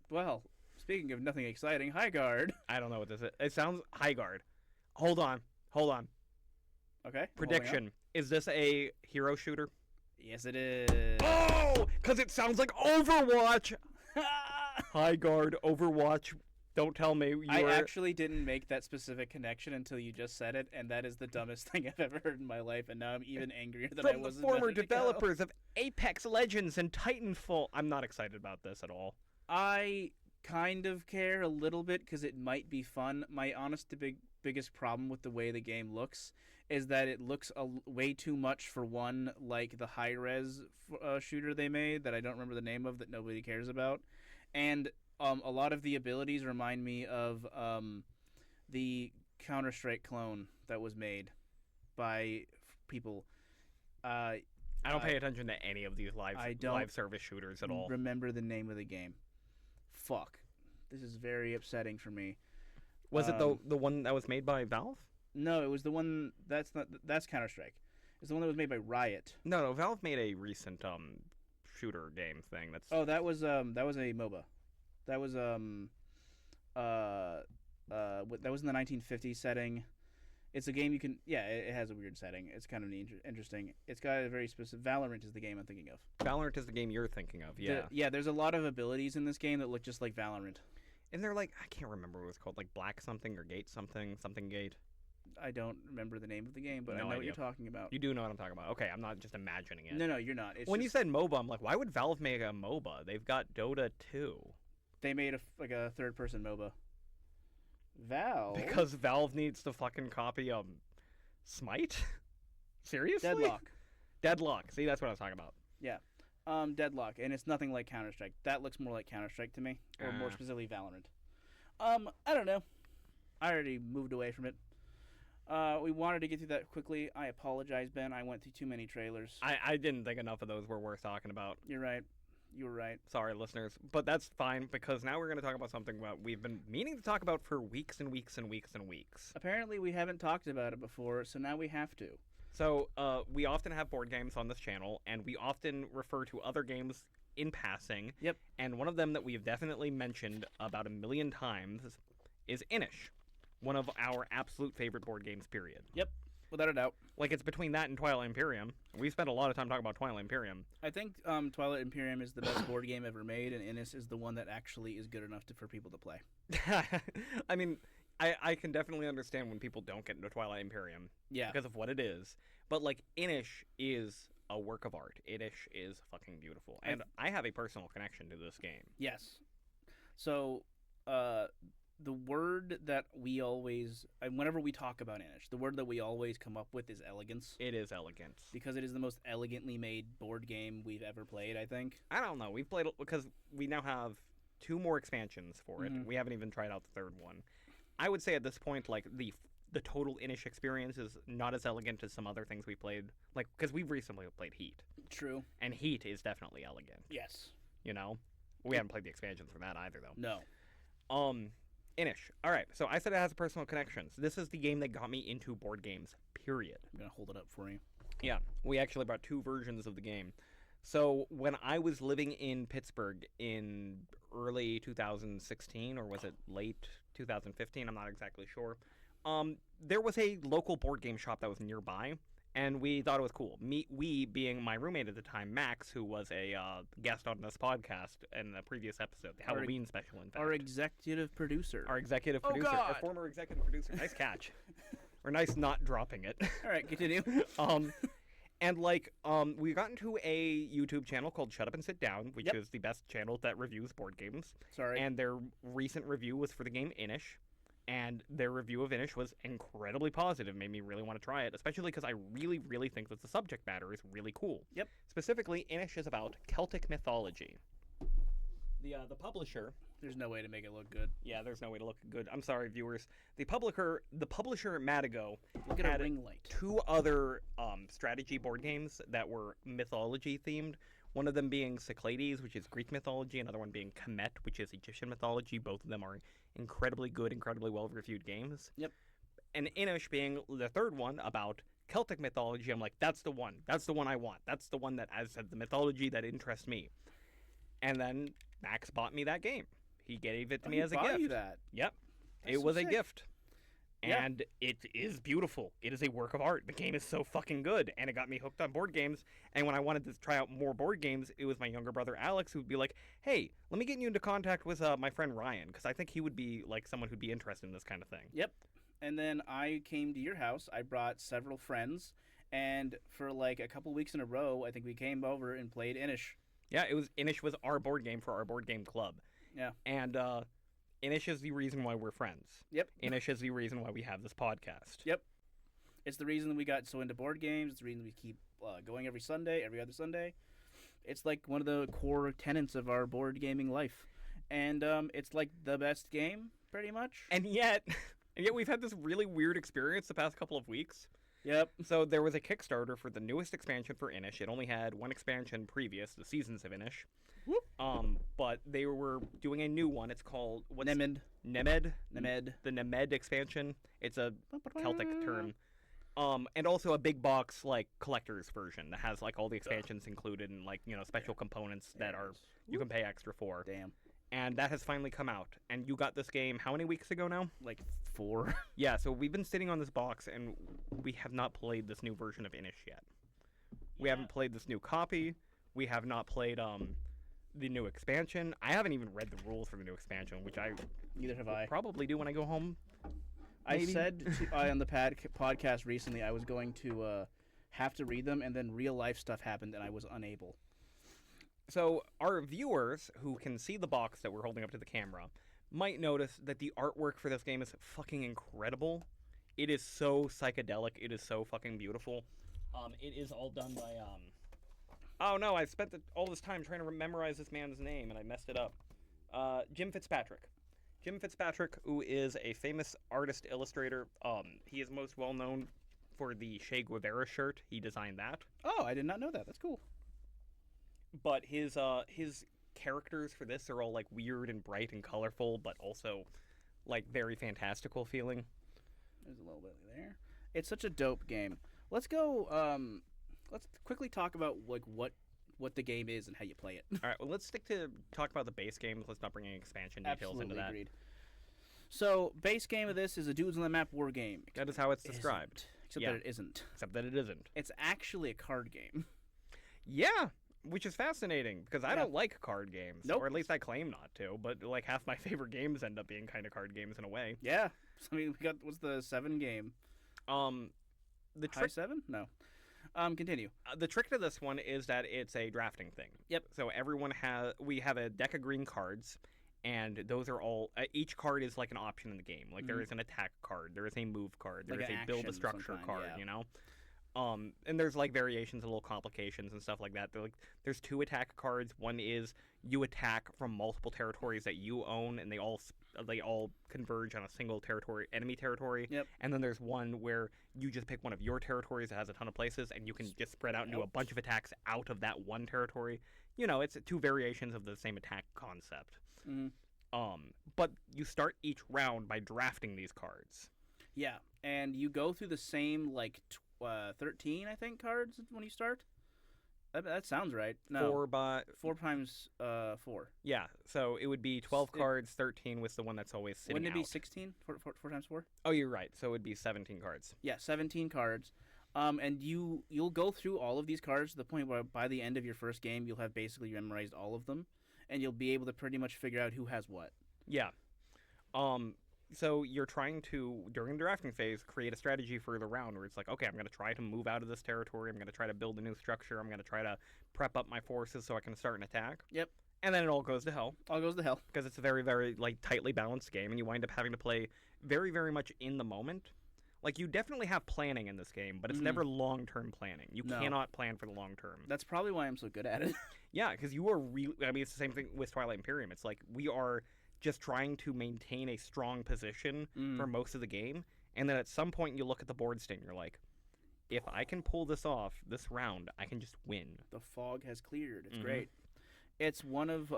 Well, speaking of nothing exciting, High Guard. I don't know what this is. It sounds High Guard. Hold on. Okay. Prediction: is this a hero shooter? Yes, it is. Oh, because it sounds like Overwatch. High Guard, Overwatch. Don't tell me you I were... actually didn't make that specific connection until you just said it, and that is the dumbest thing I've ever heard in my life, and now I'm even angrier that I From wasn't the former ready to go. developers of Apex Legends and Titanfall. I'm not excited about this at all. I kind of care a little bit because it might be fun. My biggest problem with the way the game looks is that it looks way too much for one, like the high-res shooter they made that I don't remember the name of that nobody cares about. And a lot of the abilities remind me of the Counter-Strike clone that was made by people. I don't pay attention to any of these live service shooters at all. Remember the name of the game. Fuck. This is very upsetting for me. Was it the one that was made by Valve? No, it was the one that's Counter-Strike. It's the one that was made by Riot. No, Valve made a recent shooter game thing. That's that was a MOBA. That was that was in the 1950s setting. It's a game you can it has a weird setting. It's kind of interesting. It's got a very specific. Valorant is the game I'm thinking of. Valorant is the game you're thinking of. Yeah. There's a lot of abilities in this game that look just like Valorant. And they're like, I can't remember what it was called, like Black something or Gate something Gate. I don't remember the name of the game, but I know what you're talking about. You do know what I'm talking about. Okay, I'm not just imagining it. No, you're not. When you said MOBA, I'm like, why would Valve make a MOBA? They've got Dota 2. They made a third-person MOBA. Valve? Because Valve needs to fucking copy Smite? Seriously? Deadlock. See, that's what I was talking about. Yeah. Deadlock, and it's nothing like Counter-Strike. That looks more like Counter-Strike to me, or more specifically Valorant. I don't know. I already moved away from it. We wanted to get through that quickly. I apologize, Ben. I went through too many trailers. I didn't think enough of those were worth talking about. You're right. You were right. Sorry, listeners. But that's fine, because now we're going to talk about something we've been meaning to talk about for weeks and weeks and weeks and weeks. Apparently, we haven't talked about it before, so now we have to. So, we often have board games on this channel, and we often refer to other games in passing. Yep. And one of them that we have definitely mentioned about 1,000,000 times is Inish. One of our absolute favorite board games, period. Yep, without a doubt. Like, it's between that and Twilight Imperium. We've spent a lot of time talking about Twilight Imperium. I think Twilight Imperium is the best board game ever made, and Innis is the one that actually is good enough for people to play. I mean, I can definitely understand when people don't get into Twilight Imperium. Yeah. Because of what it is. But, like, Inish is a work of art. Inish is fucking beautiful. And I have a personal connection to this game. Yes. So, the word that we always, whenever we talk about Inish, the word that we always come up with is elegance. It is elegance. Because it is the most elegantly made board game we've ever played, I think. I don't know. We've played it because we now have 2 more expansions for it. We haven't even tried out the 3rd one. I would say at this point, like, the total Inish experience is not as elegant as some other things we played. Like, because we've recently played Heat. True. And Heat is definitely elegant. Yes. You know? We haven't played the expansions for that either, though. No. Inish. All right, so I said it has personal connections. This is the game that got me into board games, period. I'm going to hold it up for you. Yeah, we actually brought 2 versions of the game. So when I was living in Pittsburgh in early 2016, or was it late 2015, I'm not exactly sure, there was a local board game shop that was nearby, and we thought it was cool. We being my roommate at the time, Max, who was a guest on this podcast in the previous episode, the Halloween special, in fact. Our executive producer. Our former executive producer. Nice catch. Or nice not dropping it. All right, continue. And, like, we got into a YouTube channel called Shut Up and Sit Down, which is the best channel that reviews board games. Sorry. And their recent review was for the game Inish. And their review of Inish was incredibly positive, made me really want to try it, especially because I really, really think that the subject matter is really cool. Yep. Specifically, Inish is about Celtic mythology. The publisher... There's no way to make it look good. Yeah, there's no way to look good. I'm sorry, viewers. The publisher, Madigo, look at a ring light. 2 other strategy board games that were mythology-themed. One of them being Cyclades, which is Greek mythology. Another one being Kemet, which is Egyptian mythology. Both of them are incredibly good, incredibly well-reviewed games. Yep. And Inish being the 3rd one about Celtic mythology. I'm like, that's the one. That's the one I want. That's the one that has the mythology that interests me. And then Max bought me that game. He gave it to me as a gift. He bought you that? Yep. That's it was sick. A gift. And it is beautiful. It is a work of art. The game is so fucking good, and it got me hooked on board games. And when I wanted to try out more board games, it was my younger brother Alex who would be like, hey, let me get you into contact with my friend Ryan, because I think he would be like someone who'd be interested in this kind of thing. Yep. And then I came to your house. I brought several friends, and for like a couple weeks in a row, I think we came over and played Inish. Yeah, Inish was our board game for our board game club. Yeah. And Inish is the reason why we're friends. Yep. Inish is the reason why we have this podcast. Yep. It's the reason we got so into board games. It's the reason we keep going every other Sunday. It's like one of the core tenets of our board gaming life. And it's like the best game, pretty much. And yet, And yet we've had this really weird experience the past couple of weeks. Yep. So there was a Kickstarter for the newest expansion for Inish. It only had one expansion previous, the Seasons of Inish. Whoop. But they were doing a new one. It's called Nemed. Nemed. Nemed. The Nemed expansion. It's a Celtic term. And also a big box like collector's version that has like all the expansions included and like special components that are you can pay extra for. Damn. And that has finally come out. And you got this game how many weeks ago now? Like 4. Yeah, so we've been sitting on this box and we have not played this new version of Inish yet. We haven't played this new copy. We have not played the new expansion. I haven't even read the rules for the new expansion, which I Neither have I. probably do when I go home. I said on the podcast recently I was going to have to read them, and then real life stuff happened, and I was unable. So our viewers who can see the box that we're holding up to the camera might notice that the artwork for this game is fucking incredible. It is so psychedelic. It is so fucking beautiful. It is all done by Oh no! I spent all this time trying to memorize this man's name, and I messed it up. Jim Fitzpatrick. Jim Fitzpatrick, who is a famous artist illustrator. He is most well known for the Che Guevara shirt. He designed that. Oh, I did not know that. That's cool. But his characters for this are all like weird and bright and colorful, but also like very fantastical feeling. There's a little bit there. It's such a dope game. Let's go. Let's quickly talk about like what the game is and how you play it. All right. Well, let's stick to talk about the base game. Let's not bring any expansion details Absolutely into that. Agreed. So, base game of this is a dudes on the map war game. That is how it's described. Except that it isn't. Except that it isn't. It's actually a card game. Yeah, which is fascinating because I don't like card games. Nope. Or at least I claim not to. But like half my favorite games end up being kind of card games in a way. Yeah. I mean, we got what's the 7 game? The High trick 7? No. Continue. The trick to this one is that it's a drafting thing. Yep. So we have a deck of green cards, and those are all each card is like an option in the game. Like there is an attack card, there is a move card, there Like is an a build a action structure sometime, card. yeah. You know. And there's like variations and little complications and stuff like that. There's 2 attack cards. One is you attack from multiple territories that you own, and they all converge on a single enemy territory. Yep. And then there's one where you just pick one of your territories that has a ton of places, and you can just spread out and do a bunch of attacks out of that one territory. You know, it's 2 variations of the same attack concept. Mm-hmm. But you start each round by drafting these cards. Yeah, and you go through the same 13, I think, cards when you start. That sounds right. No, 4 times 4. Yeah, so it would be 12 cards. 13 was the one that's always sitting Wouldn't it be out. 16? 4 times 4? Oh, you're right. So it would be 17 cards. Yeah, 17 cards. And you'll go through all of these cards to the point where by the end of your first game, you'll have basically memorized all of them, and you'll be able to pretty much figure out who has what. Yeah. So you're trying to, during the drafting phase, create a strategy for the round where it's like, okay, I'm going to try to move out of this territory. I'm going to try to build a new structure. I'm going to try to prep up my forces so I can start an attack. Yep. And then it all goes to hell. All goes to hell. Because it's a very, very tightly balanced game, and you wind up having to play very, very much in the moment. Like, you definitely have planning in this game, but it's never long-term planning. You cannot plan for the long term. That's probably why I'm so good at it. Yeah, because you are really... I mean, it's the same thing with Twilight Imperium. It's like, we are just trying to maintain a strong position for most of the game, and then at some point you look at the board state and you're like, if I can pull this off this round, I can just win. The fog has cleared. It's great. It's one of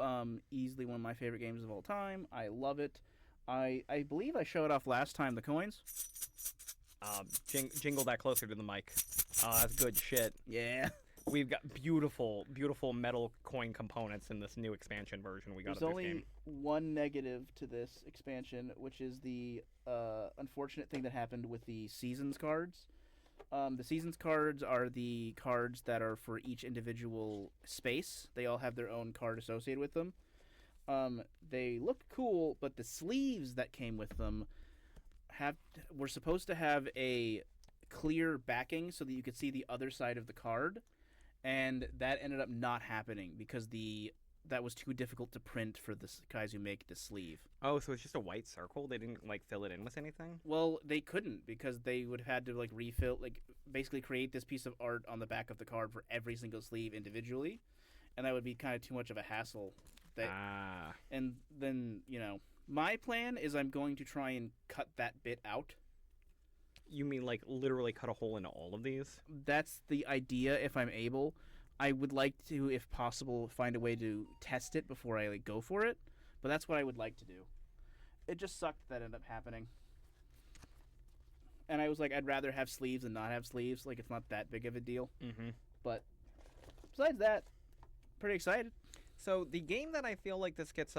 easily one of my favorite games of all time. I love it. I believe I showed off last time the coins. Jingle that closer to the mic. That's good shit. Yeah. We've got beautiful, beautiful metal coin components in this new expansion version we got of this game. There's only one negative to this expansion, which is the unfortunate thing that happened with the Seasons cards. The Seasons cards are the cards that are for each individual space. They all have their own card associated with them. They look cool, but the sleeves that came with them were supposed to have a clear backing so that you could see the other side of the card. And that ended up not happening because that was too difficult to print for the guys who make the sleeve. Oh, so it's just a white circle? They didn't fill it in with anything? Well, they couldn't because they would have had to refill, basically create this piece of art on the back of the card for every single sleeve individually, and that would be kind of too much of a hassle. And then My plan is I'm going to try and cut that bit out. You mean like literally cut a hole in all of these? That's the idea if I'm able. I would like to, if possible, find a way to test it before I go for it. But that's what I would like to do. It just sucked that ended up happening. And I was like, I'd rather have sleeves than not have sleeves. Like, it's not that big of a deal. Mm-hmm. But besides that, pretty excited. So the game that I feel like this gets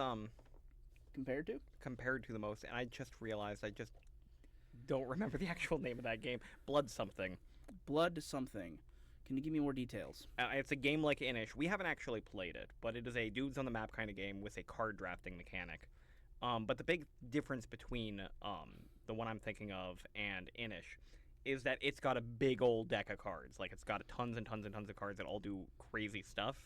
Compared to the most, and I just realized I just don't remember the actual name of that game. Blood something. Blood something. Can you give me more details? It's a game like Inish. We haven't actually played it, but it is a dudes on the map kind of game with a card drafting mechanic. But the big difference between the one I'm thinking of and Inish is that it's got a big old deck of cards. Like, it's got tons and tons and tons of cards that all do crazy stuff.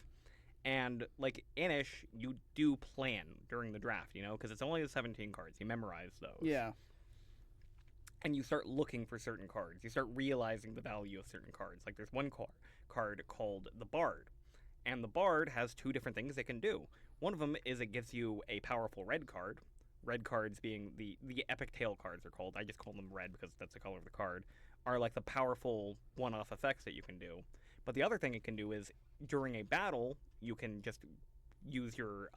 And, like, Inish, you do plan during the draft, you know? Because it's only the 17 cards. You memorize those. Yeah. And you start looking for certain cards. You start realizing the value of certain cards. Like, there's one card called the Bard. And the Bard has two different things it can do. One of them is it gives you a powerful red card. Red cards being the epic tail cards are called. I just call them red because that's the color of the card. Are like the powerful one-off effects that you can do. But the other thing it can do is during a battle, you can just use your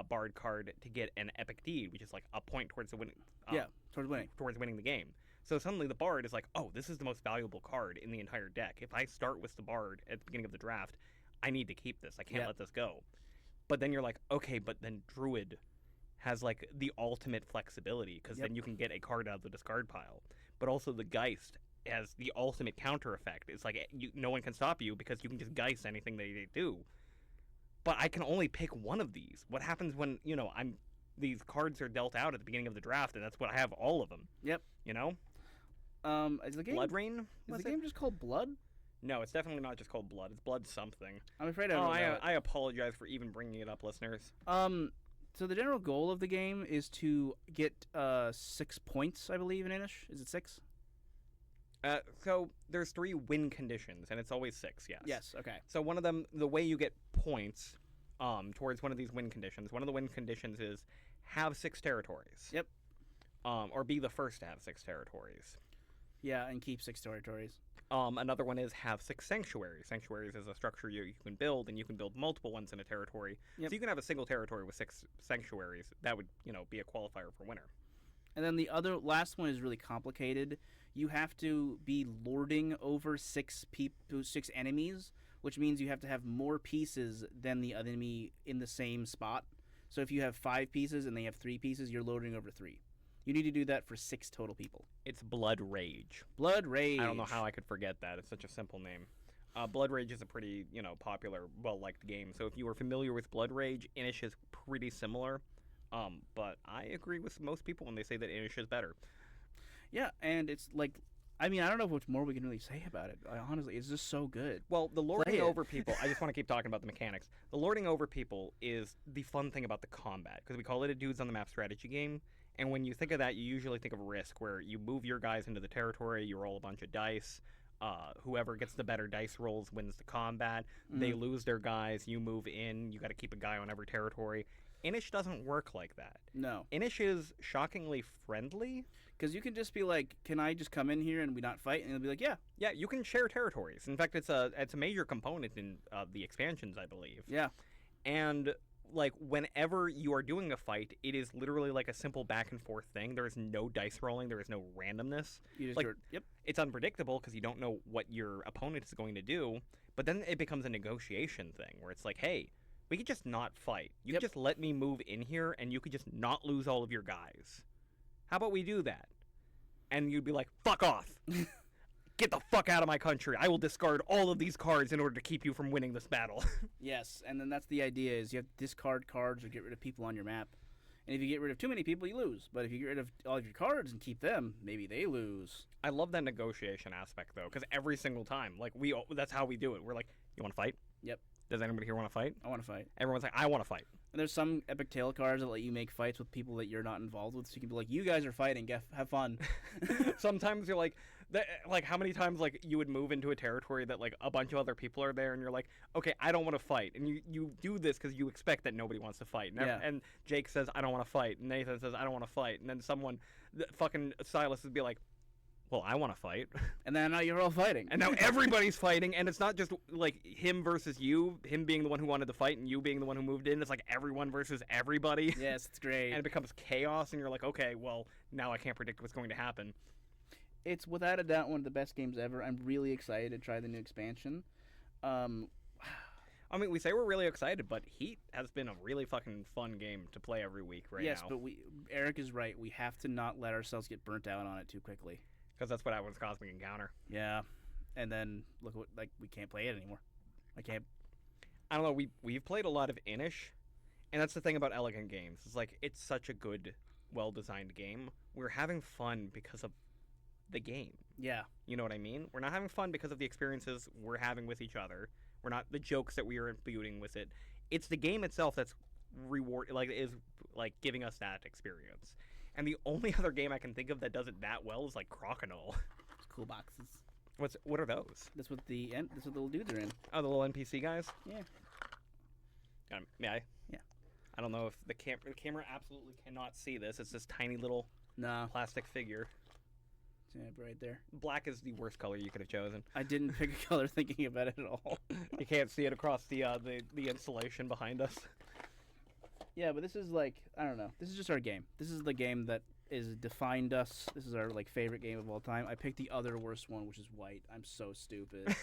Bard card to get an epic deed, which is like a point towards the winning. Towards winning the game. So suddenly the Bard is like, oh, this is the most valuable card in the entire deck. If I start with the Bard at the beginning of the draft, I need to keep this. I can't let this go. But then you're like, okay, but then Druid has like the ultimate flexibility because then you can get a card out of the discard pile. But also the Geist has the ultimate counter effect. It's like no one can stop you because you can just Geist anything they do. But I can only pick one of these. What happens when, these cards are dealt out at the beginning of the draft, and that's what I have all of them. Yep. You know? Is the game Blood Rain? Is the game just called Blood? No, it's definitely not just called Blood. It's Blood something. I'm afraid I don't know. I apologize for even bringing it up, listeners. So the general goal of the game is to get 6 points, I believe, in Inish. Is it 6? So there's 3 win conditions, and it's always 6, yes. Yes, okay. So one of them, the way you get points towards one of these win conditions, one of the win conditions is have 6 territories. Yep. Or be the first to have 6 territories. Yeah, and keep 6 territories. Another one is have 6 sanctuaries. Sanctuaries is a structure you can build, and you can build multiple ones in a territory. Yep. So you can have a single territory with 6 sanctuaries. That would, be a qualifier for winner. And then the last one is really complicated. You have to be lording over 6 enemies, which means you have to have more pieces than the enemy in the same spot. So if you have 5 pieces and they have 3 pieces, you're lording over 3. You need to do that for 6 total people. It's Blood Rage. Blood Rage. I don't know how I could forget that. It's such a simple name. Blood Rage is a pretty, popular, well-liked game. So if you are familiar with Blood Rage, Inish is pretty similar. But I agree with most people when they say that Inish is better. Yeah, and it's like, I don't know what more we can really say about it. Honestly, it's just so good. Well, the lording over people, I just want to keep talking about the mechanics. The lording over people is the fun thing about the combat, because we call it a dudes on the map strategy game. And when you think of that, you usually think of Risk, where you move your guys into the territory, you roll a bunch of dice. Whoever gets the better dice rolls wins the combat. Mm-hmm. They lose their guys, you move in, you got to keep a guy on every territory. Inish doesn't work like that. No. Inish is shockingly friendly. Because you can just be like, can I just come in here and we not fight? And they'll be like, yeah. Yeah, you can share territories. In fact, it's a major component in the expansions, I believe. Yeah. And, like, whenever you are doing a fight, it is literally like a simple back and forth thing. There is no dice rolling. There is no randomness. You just yep. It's unpredictable because you don't know what your opponent is going to do. But then it becomes a negotiation thing where it's like, hey, we could just not fight. You could just let me move in here, and you could just not lose all of your guys. How about we do that? And you'd be like, fuck off. Get the fuck out of my country. I will discard all of these cards in order to keep you from winning this battle. Yes, and then that's the idea, is you have to discard cards or get rid of people on your map. And if you get rid of too many people, you lose. But if you get rid of all of your cards and keep them, maybe they lose. I love that negotiation aspect, though, because every single time, like, that's how we do it. We're like, you want to fight? Yep. Does anybody here want to fight? I want to fight. Everyone's like, I want to fight. And there's some epic tail cards that let you make fights with people that you're not involved with, so you can be like, you guys are fighting, have fun. Sometimes you're like, Like, how many times, like, you would move into a territory that, like, a bunch of other people are there, and you're like, okay, I don't want to fight. And you do this because you expect that nobody wants to fight. And Jake says, I don't want to fight. And Nathan says, I don't want to fight. And then fucking Silas would be like, well, I want to fight. And then now you're all fighting. And now everybody's fighting, and it's not just, like, him versus you, him being the one who wanted to fight, and you being the one who moved in. It's like everyone versus everybody. Yes, it's great. And it becomes chaos, and you're like, okay, well, now I can't predict what's going to happen. It's without a doubt one of the best games ever. I'm really excited to try the new expansion. I mean, we say we're really excited, but Heat has been a really fucking fun game to play every week now. Yes, but Eric is right. We have to not let ourselves get burnt out on it too quickly. Because that's what happens with Cosmic Encounter. Yeah, and then look what we can't play it anymore. I don't know. We've played a lot of Inish, and that's the thing about Elegant Games. It's like it's such a good, well-designed game. We're having fun because of the game. Yeah, you know what I mean. We're not having fun because of the experiences we're having with each other. We're not the jokes that we are imbuing with it. It's the game itself that's is giving us that experience. And the only other game I can think of that does it that well is like Crokinole. it's cool boxes. What are those? That's what the little dudes are in. Oh, the little NPC guys. Yeah. May I? Yeah. I don't know if the camera absolutely cannot see this. It's this tiny little plastic figure. Yeah, right there. Black is the worst color you could have chosen. I didn't pick a color thinking about it at all. You can't see it across the installation behind us. Yeah, but this is like, I don't know. This is just our game. This is the game that is defined us. This is our favorite game of all time. I picked the other worst one, which is white. I'm so stupid.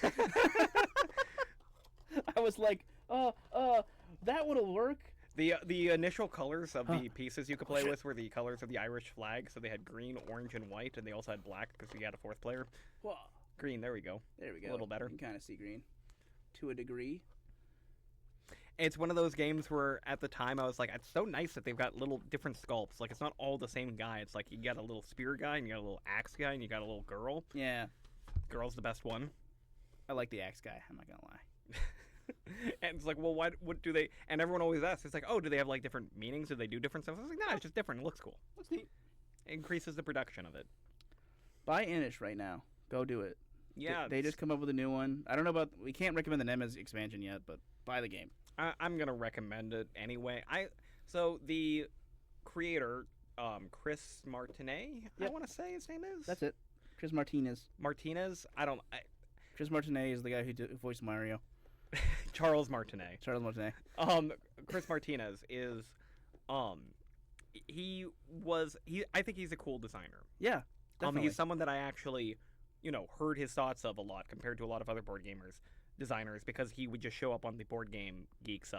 I was like, that would work. The initial colors of the pieces you could play with were the colors of the Irish flag. So they had green, orange, and white, and they also had black because we had a fourth player. Well, green. There we go. There we go. A little better. You can kind of see green, to a degree. It's one of those games where at the time I was like, it's so nice that they've got little different sculpts. Like it's not all the same guy. It's like you got a little spear guy, and you got a little axe guy, and you got a little girl. Yeah. Girl's the best one. I like the axe guy. I'm not gonna lie. And it's like, well, what do they? And everyone always asks, it's like, oh, do they have like different meanings? Do they do different stuff? I was like, no, it's just different. It looks cool. Looks neat. It increases the production of it. Buy Inish right now. Go do it. Yeah. They just come up with a new one. I don't know about. We can't recommend the Nemesis expansion yet, but buy the game. I'm gonna recommend it anyway. So the creator, Chris Martinet, yep. I want to say his name is. That's it. Chris Martinez. Chris Martinet is the guy who voiced Mario. Charles Martinet. Chris Martinez is, I think he's a cool designer. Yeah, definitely. He's someone that I actually, heard his thoughts of a lot compared to a lot of other board designers, because he would just show up on the Board Game Geeks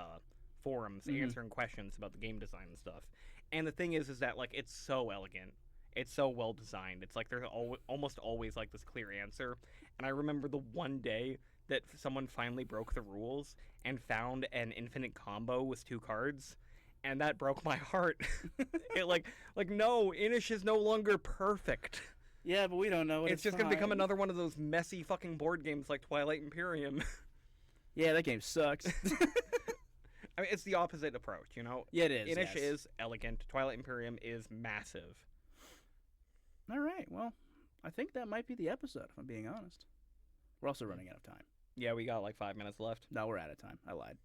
forums answering questions about the game design and stuff. And the thing is that like it's so elegant. It's so well designed. It's like there's almost always like this clear answer. And I remember the one day that someone finally broke the rules and found an infinite combo with 2 cards, and that broke my heart. It no, Inish is no longer perfect. Yeah, but we don't know. It's just gonna become another one of those messy fucking board games like Twilight Imperium. Yeah, that game sucks. I mean, it's the opposite approach, Yeah, it is. Inish is elegant. Twilight Imperium is massive. All right, well, I think that might be the episode, if I'm being honest. We're also running out of time. Yeah, we got like 5 minutes left. No, we're out of time. I lied.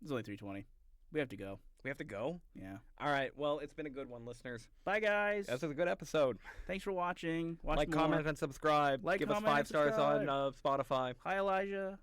It's only 3:20. We have to go. We have to go? Yeah. All right, well, it's been a good one, listeners. Bye, guys. This was a good episode. Thanks for watching. Like, comment, and subscribe. Give us 5 stars on Spotify. Hi, Elijah.